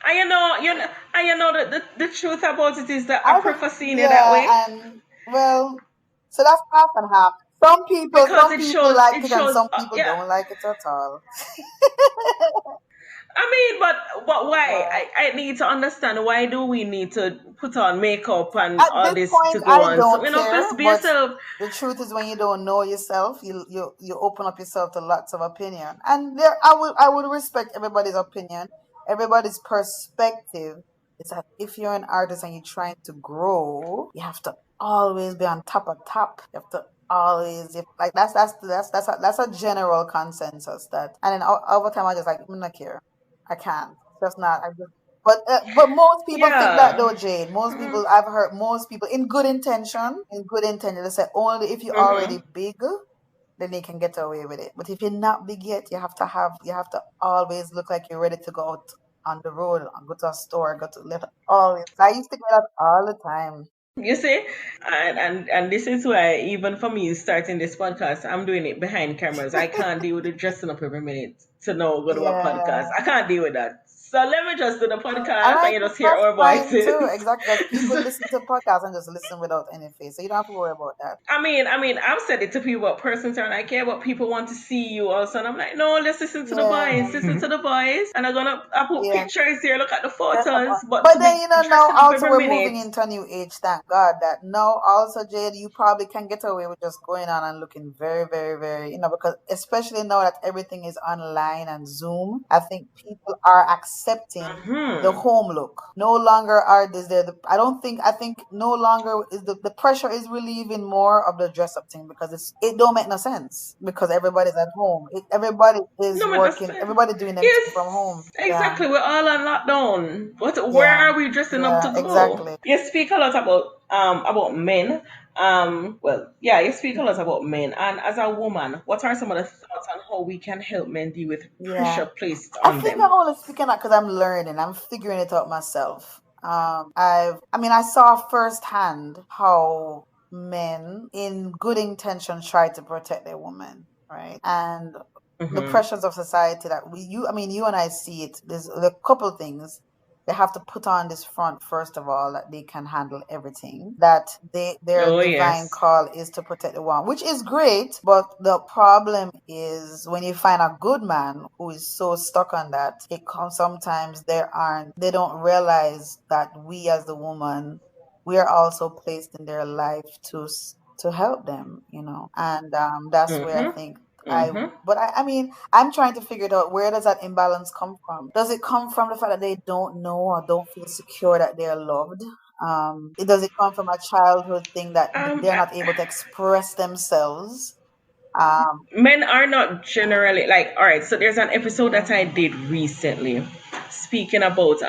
Speaker 3: And that the truth about it is that I
Speaker 2: I
Speaker 3: prefer seeing you that way
Speaker 2: yeah, and well, so that's half and half. Some people,
Speaker 3: because
Speaker 2: some
Speaker 3: it
Speaker 2: people
Speaker 3: shows
Speaker 2: like
Speaker 3: it
Speaker 2: it, and
Speaker 3: shows
Speaker 2: some people
Speaker 3: yeah.
Speaker 2: don't like it at all.
Speaker 3: I mean, but why?
Speaker 2: Yeah.
Speaker 3: I need to understand, why do we need to put on makeup and
Speaker 2: At
Speaker 3: all
Speaker 2: this
Speaker 3: this to
Speaker 2: point,
Speaker 3: go
Speaker 2: I
Speaker 3: on? So
Speaker 2: don't
Speaker 3: you know,
Speaker 2: care,
Speaker 3: just be
Speaker 2: but
Speaker 3: yourself.
Speaker 2: the truth is, when you don't know yourself, you open up yourself to lots of opinion, and there I would respect everybody's opinion, everybody's perspective. It's that if you're an artist and you're trying to grow, you have to always be on top of top. You have to always, if, like that's a general consensus that, and then over time I just like, I'm not care, I can't. That's not. I just but most people think that
Speaker 3: Yeah.
Speaker 2: though, Jade. Most people, I've heard most people in good intention, they say only if you're
Speaker 3: Mm-hmm.
Speaker 2: already big, then they can get away with it. But if you're not big yet, you have to always look like you're ready to go out on the road, go to a store, go to little always. I used to get that all the time.
Speaker 3: You see, and this is why, even for me starting this podcast, I'm doing it behind cameras. I can't deal with it dressing up every minute to know go to a podcast.
Speaker 2: Yeah.
Speaker 3: I can't deal with that. So let me just do the
Speaker 2: And
Speaker 3: podcast
Speaker 2: I
Speaker 3: and you
Speaker 2: think
Speaker 3: just hear
Speaker 2: that's
Speaker 3: our
Speaker 2: fine too,
Speaker 3: voices.
Speaker 2: exactly, because people listen to podcasts and just listen without any face. So you don't have to worry about that.
Speaker 3: I mean, I've said it to people, but persons are like, yeah, but people want to see you also. And I'm like, no, let's listen to the voice.
Speaker 2: Yeah.
Speaker 3: Listen to the voice. And I put
Speaker 2: Yeah.
Speaker 3: pictures here, look at the
Speaker 2: Dress up
Speaker 3: photos. But
Speaker 2: But
Speaker 3: to
Speaker 2: then
Speaker 3: be
Speaker 2: now
Speaker 3: dressing up
Speaker 2: also
Speaker 3: every
Speaker 2: we're moving
Speaker 3: minute,
Speaker 2: into a new age, thank God, that now also, Jade, you probably can get away with just going on and looking very, very, very, because especially now that everything is online and Zoom, I think people are accepting the
Speaker 3: hmm
Speaker 2: home look. No longer are this there. I think no longer is the pressure is relieving more of the dress up thing, because it don't make no sense because everybody's at home. Everybody is
Speaker 3: no, but that's
Speaker 2: working. Everybody doing everything from home.
Speaker 3: yes,
Speaker 2: Yeah.
Speaker 3: exactly. We're all on lockdown. Where
Speaker 2: Yeah.
Speaker 3: are we dressing up
Speaker 2: Yeah,
Speaker 3: to go?
Speaker 2: exactly.
Speaker 3: You speak a lot about men. Well, yeah, you speak a lot about men. And as a woman, what are some of the thoughts on how we can help men deal with
Speaker 2: Yeah.
Speaker 3: pressure placed
Speaker 2: I
Speaker 3: on
Speaker 2: think I'm
Speaker 3: them?
Speaker 2: only speaking that because I'm learning. I'm figuring it out myself. I saw firsthand how men in good intention try to protect their woman, right? And the
Speaker 3: Mm-hmm.
Speaker 2: pressures of society that you and I see it. There's a couple things. They have to put on this front first of all that they can handle everything. That their
Speaker 3: Oh
Speaker 2: divine
Speaker 3: yes.
Speaker 2: call is to protect the one, which is great. But the problem is when you find a good man who is so stuck on that, it comes sometimes they don't realize that we as the woman, we are also placed in their life to help them, and that's where I
Speaker 3: Mm-hmm.
Speaker 2: think I
Speaker 3: Mm-hmm.
Speaker 2: but I'm trying to figure it out. Where does that imbalance come from? Does it come from the fact that they don't know or don't feel secure that they're loved? Does it come from a childhood thing that
Speaker 3: Um,
Speaker 2: they're
Speaker 3: I-
Speaker 2: not able to express themselves? Um,
Speaker 3: Men are not generally like, all right, so there's an episode that I did recently speaking about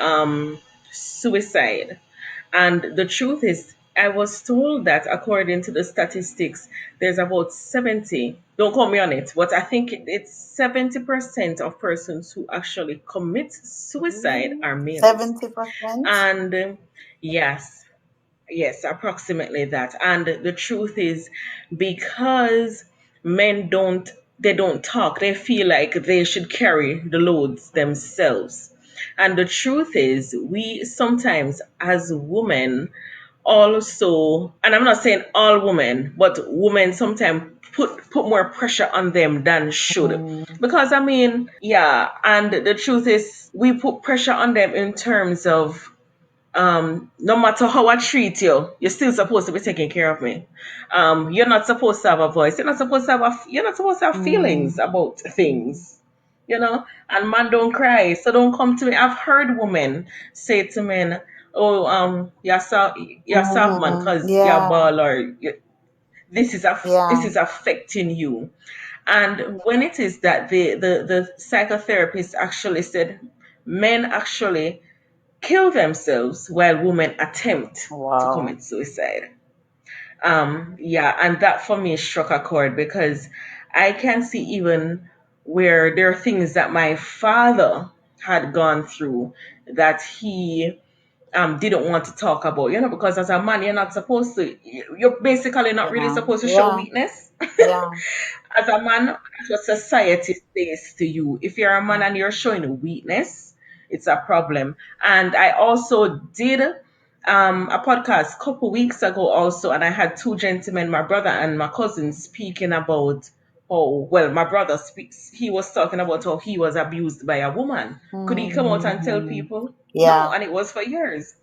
Speaker 3: suicide. And the truth is, I was told that according to the statistics, there's about 70, don't quote me on it, but I think it's 70% of persons who actually commit suicide
Speaker 2: really?
Speaker 3: are males.
Speaker 2: 70%?
Speaker 3: And yes, yes, approximately that. And the truth is, because men don't talk, they feel like they should carry the loads themselves. And the truth is, we sometimes as women also, and I'm not saying all women, but women sometimes put more pressure on them than should.
Speaker 2: Mm,
Speaker 3: Because I mean, yeah, and the truth is we put pressure on them in terms of no matter how I treat you, you're still supposed to be taking care of me. You're not supposed to have a voice. You're not supposed to have feelings
Speaker 2: mm,
Speaker 3: about things. And man don't cry, so don't come to me. I've heard women say to men, "Oh, you're soft man, cause you're
Speaker 2: yeah,
Speaker 3: ball or this
Speaker 2: yeah.
Speaker 3: is affecting you." And when it is that the psychotherapist actually said, men actually kill themselves while women attempt to
Speaker 2: Wow.
Speaker 3: commit suicide. Yeah, and that for me struck a chord because I can see even where there are things that my father had gone through that he didn't want to talk about, because as a man, you're not supposed to, you're basically not really
Speaker 2: Yeah,
Speaker 3: supposed to show
Speaker 2: yeah,
Speaker 3: weakness.
Speaker 2: yeah.
Speaker 3: As a man, that's what society says to you. If you're a man and you're showing weakness, it's a problem. And I also did a podcast a couple weeks ago also, and I had two gentlemen, my brother and my cousin, speaking about oh, well, my brother speaks, he was talking about how he was abused by a woman. Could he come out and tell
Speaker 2: Mm-hmm.
Speaker 3: people? No,
Speaker 2: Yeah.
Speaker 3: and it was for years.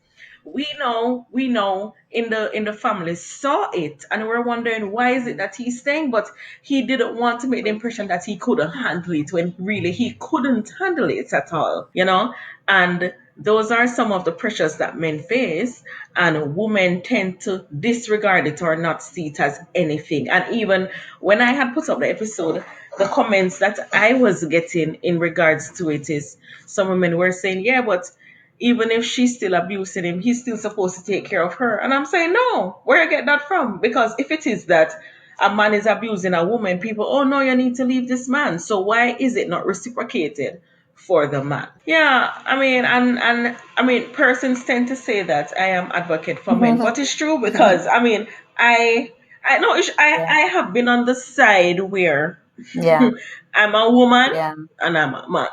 Speaker 3: We know in the family saw it, and we're wondering why is it that he's staying, but he didn't want to make the impression that he couldn't handle it when really he couldn't handle it at all, you know. And those are some of the pressures that men face, and women tend to disregard it or not see it as anything. And even when I had put up the episode, the comments that I was getting in regards to it is some women were saying, yeah, but even if she's still abusing him, he's still supposed to take care of her. And I'm saying, no, where I get that from? Because if it is that a man is abusing a woman, people, oh no, you need to leave this man. So why is it not reciprocated for the man? Yeah, I mean, and I mean, persons tend to say that I am advocate for men, but it's true because I mean, I know
Speaker 2: Yeah.
Speaker 3: I have been on the side where
Speaker 2: Yeah.
Speaker 3: I'm a woman
Speaker 2: Yeah.
Speaker 3: and I'm a man.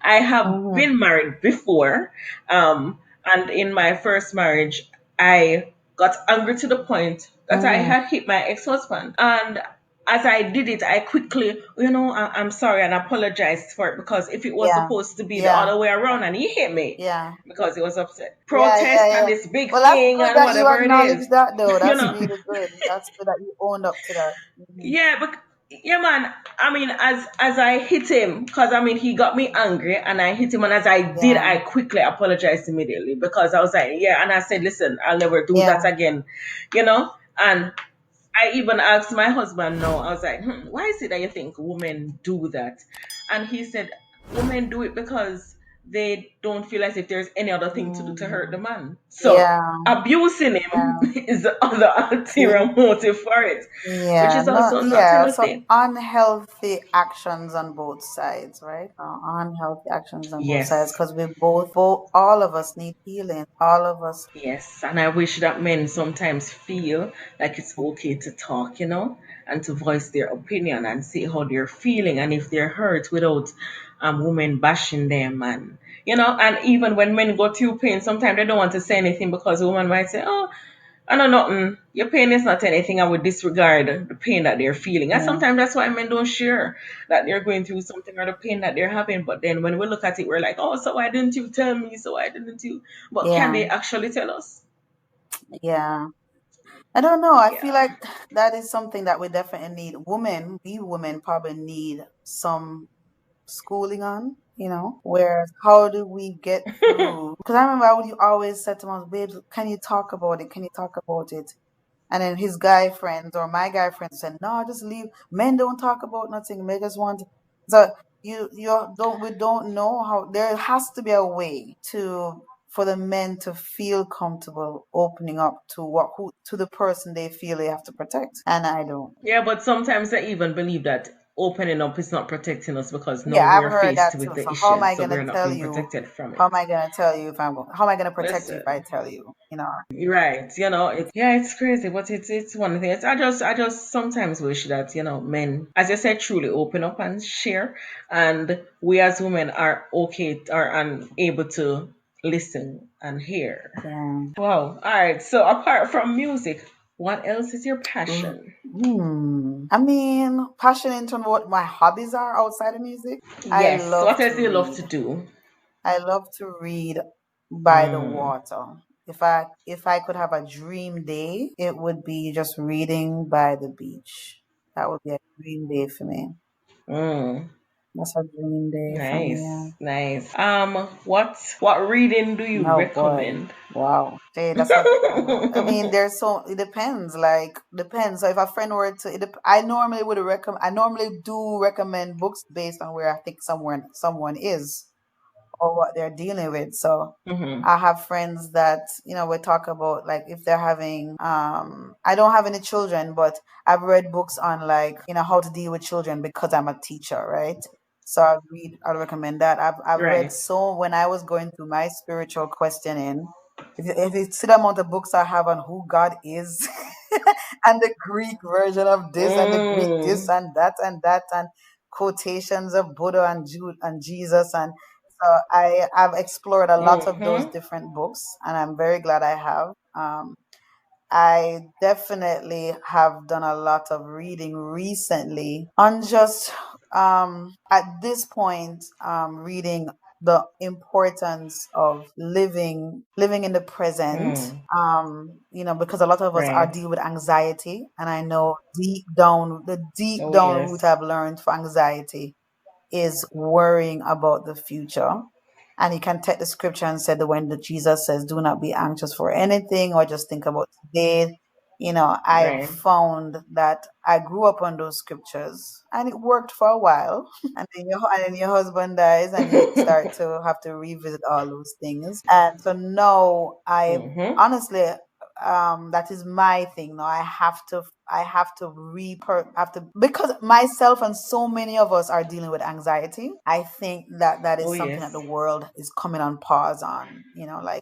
Speaker 3: I have
Speaker 2: Mm-hmm.
Speaker 3: been married before, and in my first marriage, I got angry to the point that I
Speaker 2: Mm-hmm.
Speaker 3: had hit my ex-husband. And as I did it, I quickly, I'm sorry and apologized for it, because if it was
Speaker 2: Yeah.
Speaker 3: supposed to be the
Speaker 2: Yeah.
Speaker 3: other way around and he hit me
Speaker 2: Yeah.
Speaker 3: because he was upset.
Speaker 2: Yeah.
Speaker 3: Protest
Speaker 2: Yeah.
Speaker 3: and
Speaker 2: Yeah.
Speaker 3: this big
Speaker 2: Well, that's
Speaker 3: thing
Speaker 2: good
Speaker 3: and
Speaker 2: that you
Speaker 3: whatever it
Speaker 2: acknowledge
Speaker 3: is,
Speaker 2: that, though.
Speaker 3: you
Speaker 2: That's
Speaker 3: know.
Speaker 2: really good. That's good that you owned up to that. Mm-hmm.
Speaker 3: Yeah, but yeah, man. I mean, as I hit him, because I mean, he got me angry, and I hit him, and as I did,
Speaker 2: Yeah.
Speaker 3: I quickly apologized immediately because I was like, yeah, and I said, listen, I'll never do
Speaker 2: Yeah.
Speaker 3: that again, you know. And I even asked my husband, no, I was like, why is it that you think women do that? And he said, women do it because they don't feel as if there's any other thing to do to hurt
Speaker 2: Mm-hmm.
Speaker 3: the man. So
Speaker 2: Yeah.
Speaker 3: abusing him
Speaker 2: Yeah.
Speaker 3: is the other ulterior motive for it, which
Speaker 2: Yeah,
Speaker 3: is
Speaker 2: no,
Speaker 3: also not
Speaker 2: yeah. So
Speaker 3: healthy.
Speaker 2: unhealthy actions on both sides, right? Unhealthy actions on both sides,
Speaker 3: Yes,
Speaker 2: because we both, all of us need healing. All of us.
Speaker 3: yes. And I wish that men sometimes feel like it's okay to talk, and to voice their opinion and say how they're feeling and if they're hurt without women bashing them. And, and even when men go through pain, sometimes they don't want to say anything because a woman might say, oh, I know nothing. Your pain is not anything. I would disregard the pain that they're feeling. And
Speaker 2: Yeah,
Speaker 3: sometimes that's why men don't share that they're going through something or the pain that they're having. But then when we look at it, we're like, oh, so why didn't you tell me? So why didn't you? But can
Speaker 2: yeah,
Speaker 3: they actually tell us?
Speaker 2: yeah. I don't know. I feel
Speaker 3: Yeah.
Speaker 2: like that is something that we definitely need. We women probably need some schooling on, where how do we get through? Because I remember I would always say to my babes, can you talk about it? Can you talk about it? And then his guy friends or my guy friends said, no, just leave. Men don't talk about nothing. Men just want. So we don't know how. There has to be a way for the men to feel comfortable opening up to the person they feel they have to protect. And I don't.
Speaker 3: Yeah, but sometimes I even believe that opening up is not protecting us because
Speaker 2: Yeah,
Speaker 3: now
Speaker 2: I've
Speaker 3: we're
Speaker 2: heard
Speaker 3: faced
Speaker 2: that
Speaker 3: with
Speaker 2: too.
Speaker 3: the
Speaker 2: So how am
Speaker 3: issues,
Speaker 2: I
Speaker 3: so
Speaker 2: gonna
Speaker 3: we're not
Speaker 2: tell
Speaker 3: being
Speaker 2: you?
Speaker 3: protected from
Speaker 2: How
Speaker 3: it.
Speaker 2: am I gonna tell you if how am I gonna protect you if I
Speaker 3: Listen.
Speaker 2: tell you?
Speaker 3: Right, it's crazy, but it's one thing. I just sometimes wish that men, as you said, truly open up and share, and we as women are okay are able to listen and hear.
Speaker 2: Yeah.
Speaker 3: Wow. All right. So apart from music, what else is your passion?
Speaker 2: I mean, passionate in terms of what my hobbies are outside of music. I
Speaker 3: Yes.
Speaker 2: love
Speaker 3: What
Speaker 2: to
Speaker 3: else do you love
Speaker 2: read.
Speaker 3: to do?
Speaker 2: I love to read by the
Speaker 3: Mm.
Speaker 2: water. If I could have a dream day, it would be just reading by the beach. That would be a dream day for me.
Speaker 3: Mm.
Speaker 2: That's a dream day for me. Yeah.
Speaker 3: Nice, nice. What reading do you
Speaker 2: Oh boy.
Speaker 3: recommend?
Speaker 2: Wow. Hey, that's a I mean, it depends, depends. So if a friend were to, I normally would recommend, I normally do recommend books based on where I think someone is or what they're dealing with. So
Speaker 3: Mm-hmm.
Speaker 2: I have friends that, we talk about like if they're having, I don't have any children, but I've read books on like, how to deal with children because I'm a teacher, right? So I'll recommend that. I've read
Speaker 3: Right.
Speaker 2: so when I was going through my spiritual questioning, if you see the amount of books I have on who God is and the Greek version of this and the Greek this
Speaker 3: Mm.
Speaker 2: and that and quotations of Buddha and Jude and Jesus, and so I've explored a lot of those
Speaker 3: Mm-hmm.
Speaker 2: different books and I'm very glad I have. I definitely have done a lot of reading recently on just at this point reading the importance of living in the present.
Speaker 3: Mm,
Speaker 2: Because a lot of us are
Speaker 3: right.
Speaker 2: deal with anxiety, and I know deep down the deep
Speaker 3: Oh,
Speaker 2: down root
Speaker 3: yes.
Speaker 2: I've learned for anxiety is worrying about the future. And you can take the scripture and say the when that Jesus says, do not be anxious for anything or just think about today. I
Speaker 3: Right.
Speaker 2: found that I grew up on those scriptures and it worked for a while. And then your husband dies and you start to have to revisit all those things. And so now I
Speaker 3: Mm-hmm.
Speaker 2: honestly that is my thing now. I have to, because myself and so many of us are dealing with anxiety. I think that that
Speaker 3: Oh,
Speaker 2: is something that
Speaker 3: yes.
Speaker 2: the world is coming on pause on, like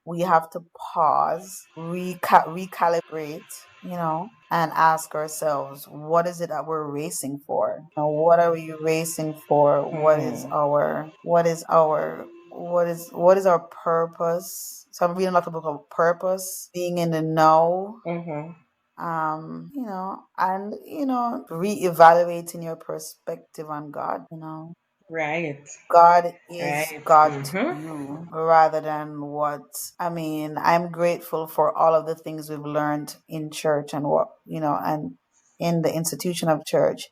Speaker 2: we have to pause, recalibrate, and ask ourselves, what is it that we're racing for? What are we racing for?
Speaker 3: Mm,
Speaker 2: What is our purpose? So I'm reading a lot of book of purpose, being in the know,
Speaker 3: mm-hmm.
Speaker 2: and reevaluating your perspective on God.
Speaker 3: Right.
Speaker 2: God is
Speaker 3: Right.
Speaker 2: God to
Speaker 3: Mm-hmm.
Speaker 2: you rather than what. I mean, I'm grateful for all of the things we've learned in church and and in the institution of church.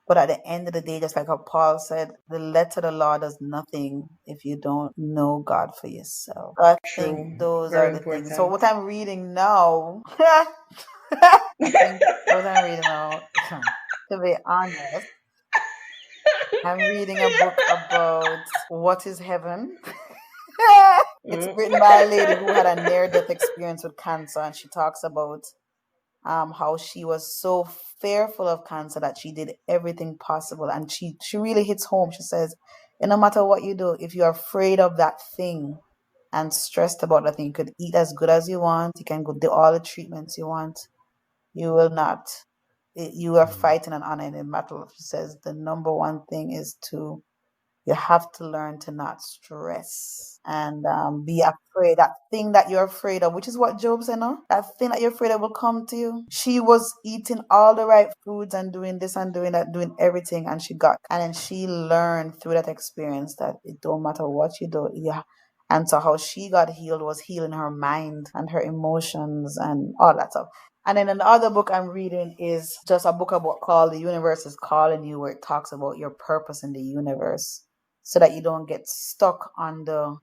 Speaker 2: But at the end of the day, just like how Paul said, the letter of the law does nothing if you don't know God for yourself. So I think
Speaker 3: True.
Speaker 2: those are
Speaker 3: Very
Speaker 2: the things. So
Speaker 3: important.
Speaker 2: what I'm reading now, what I'm reading now, to be honest, I'm reading a book about what is heaven. It's
Speaker 3: Mm.
Speaker 2: written by a lady who had a near-death experience with cancer, and she talks about how she was so fearful of cancer that she did everything possible, and she really hits home. She says, no matter what you do, if you're afraid of that thing and stressed about that thing, you could eat as good as you want, you can go do all the treatments you want, you will not. You are fighting an unending battle. She says the number one thing is to you have to learn to not stress and be afraid. That thing that you're afraid of, which is what Job said, no? That thing that you're afraid of will come to you. She was eating all the right foods and doing this and doing that, doing everything, and then she learned through that experience that it don't matter what you do. Yeah. And so how she got healed was healing her mind and her emotions and all that stuff. And then another book I'm reading is just a book about called The Universe is Calling You, where it talks about your purpose in the universe so that you don't get stuck on the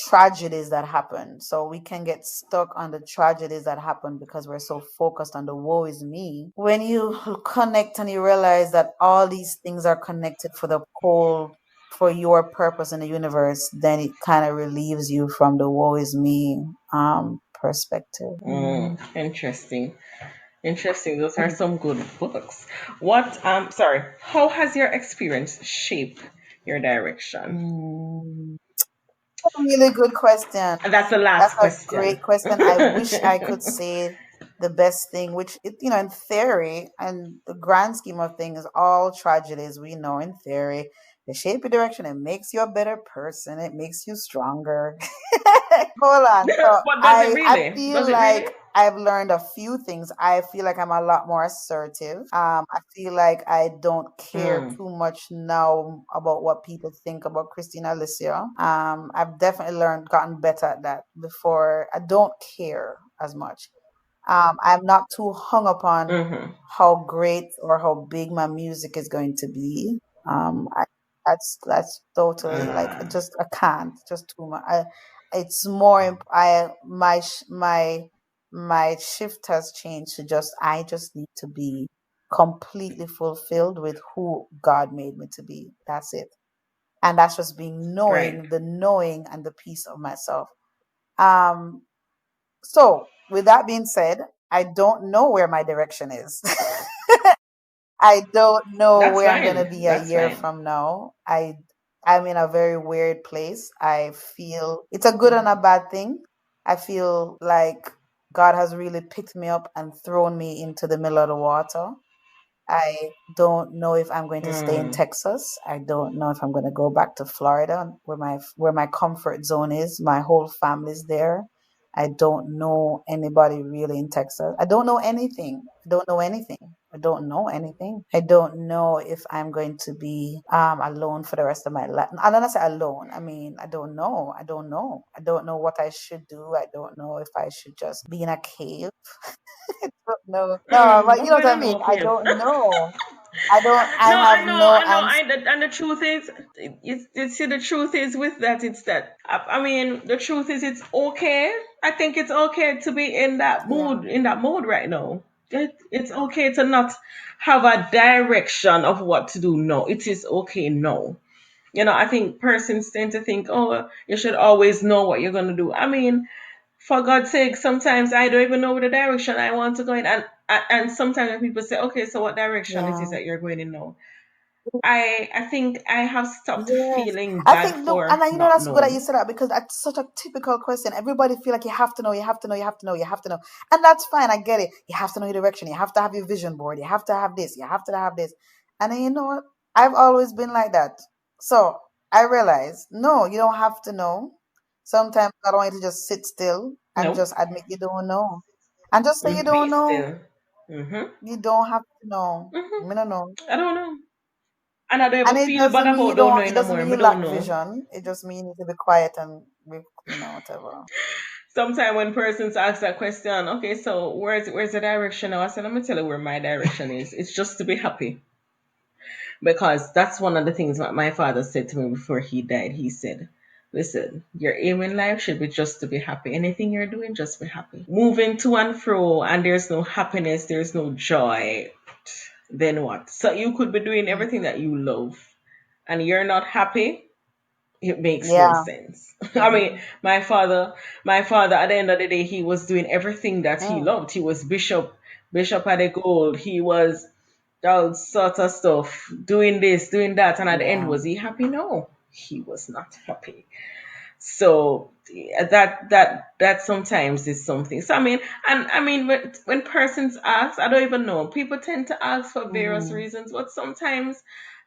Speaker 2: tragedies that happen. So we can get stuck on the tragedies that happen because we're so focused on the woe is me. When you connect and you realize that all these things are connected for your purpose in the universe, then it kind of relieves you from the woe is me perspective.
Speaker 3: Interesting. Interesting. Those are some good books. Sorry, how has your experience shaped your direction?
Speaker 2: Mm. Really good question.
Speaker 3: And that's the
Speaker 2: That's
Speaker 3: last
Speaker 2: a
Speaker 3: question.
Speaker 2: great question. I wish I could say the best thing, which, in theory and the grand scheme of things, all tragedies we know in theory, they shape your direction. It makes you a better person. It makes you stronger. Hold on. So
Speaker 3: But does it
Speaker 2: I
Speaker 3: really?
Speaker 2: feel
Speaker 3: Does it really?
Speaker 2: like I've learned a few things. I feel like I'm a lot more assertive. I feel like I don't care
Speaker 3: Mm,
Speaker 2: too much now about what people think about Kristine Alicia. I've definitely gotten better at that. Before, I don't care as much. I'm not too hung up on
Speaker 3: mm-hmm.
Speaker 2: how great or how big my music is going to be. I, that's totally like
Speaker 3: Ah,
Speaker 2: I can't just too much. It's more. My shift has changed to I just need to be completely fulfilled with who God made me to be. That's it, and that's just being
Speaker 3: right.
Speaker 2: knowing and the peace of myself. Um, so, with that being said, I don't know where my direction is. I don't know
Speaker 3: That's
Speaker 2: where I'm going to
Speaker 3: fine.
Speaker 2: be a
Speaker 3: That's
Speaker 2: year
Speaker 3: fine.
Speaker 2: from now. I'm in a very weird place. I feel it's a good and a bad thing. I feel like God has really picked me up and thrown me into the middle of the water. I don't know if I'm going to stay in
Speaker 3: Mm,
Speaker 2: Texas. I don't know if I'm going to go back to Florida, where my comfort zone is. My whole family's there. I don't know anybody really in Texas. I don't know anything. I don't know anything. I don't know anything. I don't know if I'm going to be alone for the rest of my life. I don't say alone. I mean, I don't know. I don't know. I don't know what I should do. I don't know if I should just be in a cave. I don't know. No, but you
Speaker 3: Don't
Speaker 2: know
Speaker 3: be
Speaker 2: what
Speaker 3: in
Speaker 2: I
Speaker 3: a
Speaker 2: mean?
Speaker 3: no
Speaker 2: I
Speaker 3: cave.
Speaker 2: don't know. I don't, I
Speaker 3: No,
Speaker 2: have
Speaker 3: I know,
Speaker 2: no
Speaker 3: I know.
Speaker 2: answer.
Speaker 3: And the truth is, you see, the truth is with that, it's that. I mean, the truth is, it's okay. I think it's okay to be
Speaker 2: Yeah.
Speaker 3: in that mood right now. It's okay to not have a direction of what to do. No, it is okay. No, I think persons tend to think, oh, you should always know what you're gonna do. I mean, for God's sake, sometimes I don't even know the direction I want to go in, and sometimes when people say, okay, so what direction it is
Speaker 2: Yeah.
Speaker 3: that you're going in now? I think I have stopped
Speaker 2: Yes,
Speaker 3: feeling
Speaker 2: I
Speaker 3: bad
Speaker 2: think no, and
Speaker 3: for
Speaker 2: I,
Speaker 3: not
Speaker 2: that's good that you
Speaker 3: knowing.
Speaker 2: said that because that's such a typical question. Everybody feel like you have to know, you have to know, you have to know, you have to know, and that's fine. I get it. You have to know your direction. You have to have your vision board. You have to have this. You have to have this. And then you know what? I've always been like that. So I realize, no, you don't have to know. Sometimes I don't want you to just sit still and
Speaker 3: No,
Speaker 2: just admit you don't know, and just say you
Speaker 3: be
Speaker 2: don't know.
Speaker 3: still. Mhm.
Speaker 2: You don't have to know.
Speaker 3: Mhm.
Speaker 2: I don't know.
Speaker 3: I don't know, and I don't
Speaker 2: And
Speaker 3: ever
Speaker 2: it
Speaker 3: feel bad
Speaker 2: doesn't mean you
Speaker 3: about don't
Speaker 2: don't, it
Speaker 3: knowing no
Speaker 2: doesn't
Speaker 3: more.
Speaker 2: mean
Speaker 3: Me
Speaker 2: you
Speaker 3: don't
Speaker 2: lack
Speaker 3: know.
Speaker 2: vision. It just means you need to be quiet and whatever.
Speaker 3: Sometimes when persons ask that question, okay, so where's the direction now? I said, let me tell you where my direction is. It's just to be happy. Because that's one of the things that my father said to me before he died. He said, listen, your aim in life should be just to be happy. Anything you're doing, just be happy. Moving to and fro, and there's no happiness, there's no joy, then what? So you could be doing
Speaker 2: Mm.
Speaker 3: everything that you love, and you're not happy. It makes no
Speaker 2: Yeah.
Speaker 3: sense. I mean,
Speaker 2: Hmm.
Speaker 3: my father, at the end of the day, he was doing everything that he
Speaker 2: Mm.
Speaker 3: loved. He was bishop at the gold. He was all sorts of stuff, doing this, doing that, and at the end,
Speaker 2: Yeah.
Speaker 3: was he happy? No, he was not happy. So yeah, that sometimes is something. So I mean, when persons ask, I don't even know. People tend to ask for various
Speaker 2: Hmm.
Speaker 3: reasons, but sometimes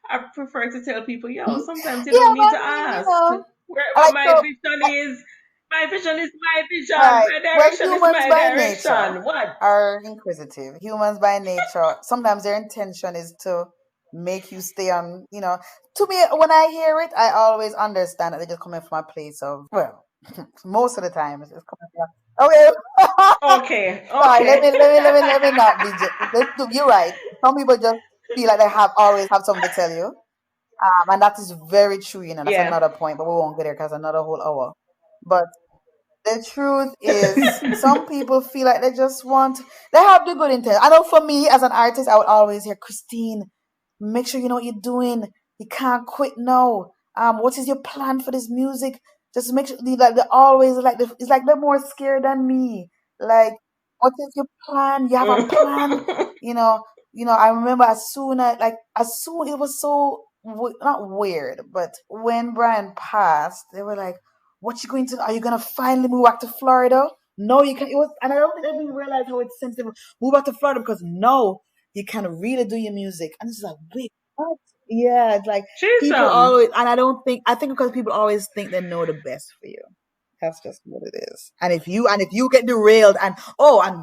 Speaker 3: I prefer to tell people, yo, sometimes you
Speaker 2: Yeah,
Speaker 3: don't
Speaker 2: but
Speaker 3: need
Speaker 2: I
Speaker 3: to
Speaker 2: mean,
Speaker 3: ask.
Speaker 2: I
Speaker 3: Wherever
Speaker 2: like
Speaker 3: my
Speaker 2: so.
Speaker 3: vision
Speaker 2: I,
Speaker 3: is, my vision is my vision.
Speaker 2: right.
Speaker 3: My
Speaker 2: Well,
Speaker 3: direction is
Speaker 2: humans
Speaker 3: my
Speaker 2: by nature
Speaker 3: direction. What?
Speaker 2: are inquisitive. Humans by nature, sometimes their intention is to make you stay on. To me, when I hear it, I always understand that they're just coming from a place of, well, most of the time it's coming from. Okay.
Speaker 3: Okay,
Speaker 2: Sorry, let
Speaker 3: okay.
Speaker 2: me let me let me let me not be. You're right. Some people just feel like they have always have something to tell you, and that is very true. That's
Speaker 3: Yeah.
Speaker 2: another point, but we won't get there because another whole hour. But the truth is, some people feel like they have the good intent. I know for me as an artist, I would always hear, Kristine, make sure you know what you're doing. You can't quit now. What is your plan for this music? Just make sure, they always it's like they're more scared than me. Like, what is your plan? You have a plan? You know, I remember as soon it was so not weird, but when Brian passed, they were like, what you going to? Are you gonna finally move back to Florida? No, you can. It was, and I don't think they even realize how it's sensitive. Move back to Florida because no, you can really do your music. And it's like, wait, what? Yeah, it's like
Speaker 3: She's
Speaker 2: people always, and I think because people always think they know the best for you. That's just what it is. And if you get derailed, and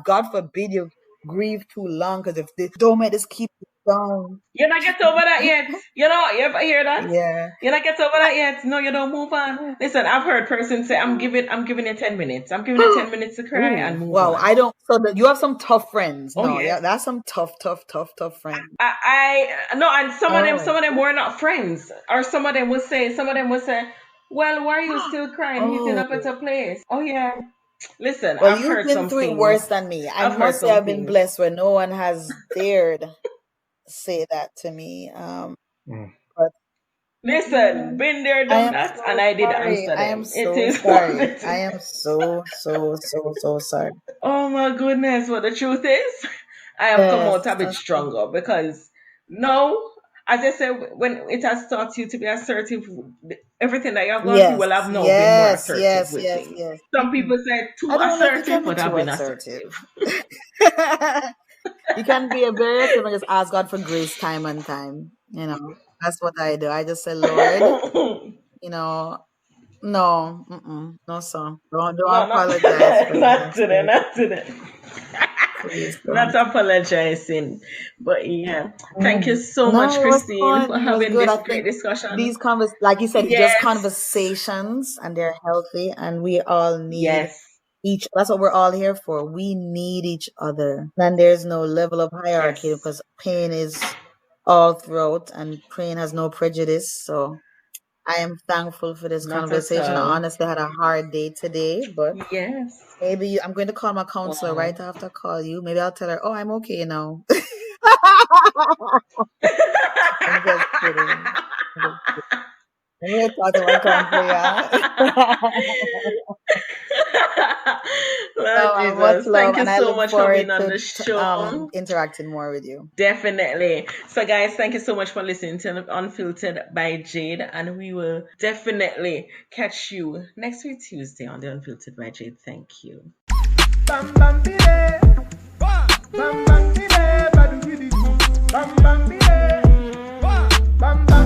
Speaker 2: God forbid you grieve too long, because if they don't make this keep you down,
Speaker 3: You're not get over that yet. You ever hear that?
Speaker 2: yeah.
Speaker 3: You're not get over that yet. No, you don't move on. Listen, I've heard persons say, I'm giving you 10 minutes. I'm giving you 10 minutes to cry and
Speaker 2: Ooh,
Speaker 3: move
Speaker 2: wow.
Speaker 3: on.
Speaker 2: I don't. So you have some tough friends.
Speaker 3: Oh
Speaker 2: No,
Speaker 3: yeah.
Speaker 2: yeah, that's some tough, tough, tough, tough friends.
Speaker 3: I no, and some
Speaker 2: Oh,
Speaker 3: of them were not friends, or some of them would say, well, why are you still crying? He's in
Speaker 2: oh.
Speaker 3: a better place. Oh yeah. Listen,
Speaker 2: Well,
Speaker 3: I've
Speaker 2: you've
Speaker 3: heard
Speaker 2: been
Speaker 3: some
Speaker 2: through it
Speaker 3: things.
Speaker 2: worse than me. I
Speaker 3: I've heard
Speaker 2: must say
Speaker 3: some
Speaker 2: I've been
Speaker 3: things.
Speaker 2: blessed where no one has dared say that to me.
Speaker 1: Mm.
Speaker 2: But
Speaker 3: Listen, been there,
Speaker 2: I
Speaker 3: done
Speaker 2: am
Speaker 3: that, and
Speaker 2: so
Speaker 3: I did
Speaker 2: sorry.
Speaker 3: answer
Speaker 2: I am
Speaker 3: them. It
Speaker 2: so
Speaker 3: is what
Speaker 2: sorry.
Speaker 3: it
Speaker 2: I
Speaker 3: is.
Speaker 2: am so, so, so, so sorry.
Speaker 3: Oh my goodness, what the truth is, I have come
Speaker 2: Yes.
Speaker 3: out a bit stronger because no, as I said, when it has taught you to be assertive, everything that you have gone through
Speaker 2: Yes.
Speaker 3: will have now been more
Speaker 2: Yes.
Speaker 3: assertive
Speaker 2: Yes.
Speaker 3: with
Speaker 2: Yes.
Speaker 3: things.
Speaker 2: Yes.
Speaker 3: Some people say
Speaker 2: I
Speaker 3: too
Speaker 2: don't know if you can
Speaker 3: assertive,
Speaker 2: be
Speaker 3: but I've
Speaker 2: too
Speaker 3: been assertive.
Speaker 2: assertive. You can be a very assertive and just ask God for grace time and time. That's what I do. I just say, Lord, you know, No, no, sir. Don't
Speaker 3: No, not
Speaker 2: apologize for
Speaker 3: not
Speaker 2: that.
Speaker 3: today, not today.
Speaker 2: Please
Speaker 3: Not
Speaker 2: don't.
Speaker 3: apologizing. But yeah, thank you so
Speaker 2: No,
Speaker 3: much,
Speaker 2: it was
Speaker 3: Kristine,
Speaker 2: fun.
Speaker 3: for
Speaker 2: It was
Speaker 3: having
Speaker 2: good.
Speaker 3: this
Speaker 2: I
Speaker 3: great
Speaker 2: think
Speaker 3: discussion.
Speaker 2: these like you said, it's just
Speaker 3: Yes,
Speaker 2: conversations and they're healthy and we all need
Speaker 3: yes,
Speaker 2: that's what we're all here for. We need each other. And there's no level of hierarchy
Speaker 3: yes.
Speaker 2: because pain is all throughout and pain has no prejudice. So I am thankful for this
Speaker 3: Not at
Speaker 2: conversation. I
Speaker 3: all.
Speaker 2: honestly had a hard day today, but
Speaker 3: Yes.
Speaker 2: maybe I'm going to call my counselor
Speaker 3: Wow.
Speaker 2: right after I call you. Maybe I'll tell her, oh, I'm okay now. I'm just kidding. I'm just kidding. I'm going to talk to my counselor, yeah.
Speaker 3: Lord
Speaker 2: No, much
Speaker 3: Jesus,
Speaker 2: love,
Speaker 3: thank you
Speaker 2: and I
Speaker 3: so
Speaker 2: look
Speaker 3: much for
Speaker 2: forward
Speaker 3: being on
Speaker 2: to
Speaker 3: the show.
Speaker 2: interacting more with you.
Speaker 3: Definitely. So, guys, thank you so much for listening to Unfiltered by Jade, and we will definitely catch you next week, Tuesday, on the Unfiltered by Jade. Thank you.
Speaker 4: Bam bam bide, bam bam bide, badu bidi bam bam bide, bam bam.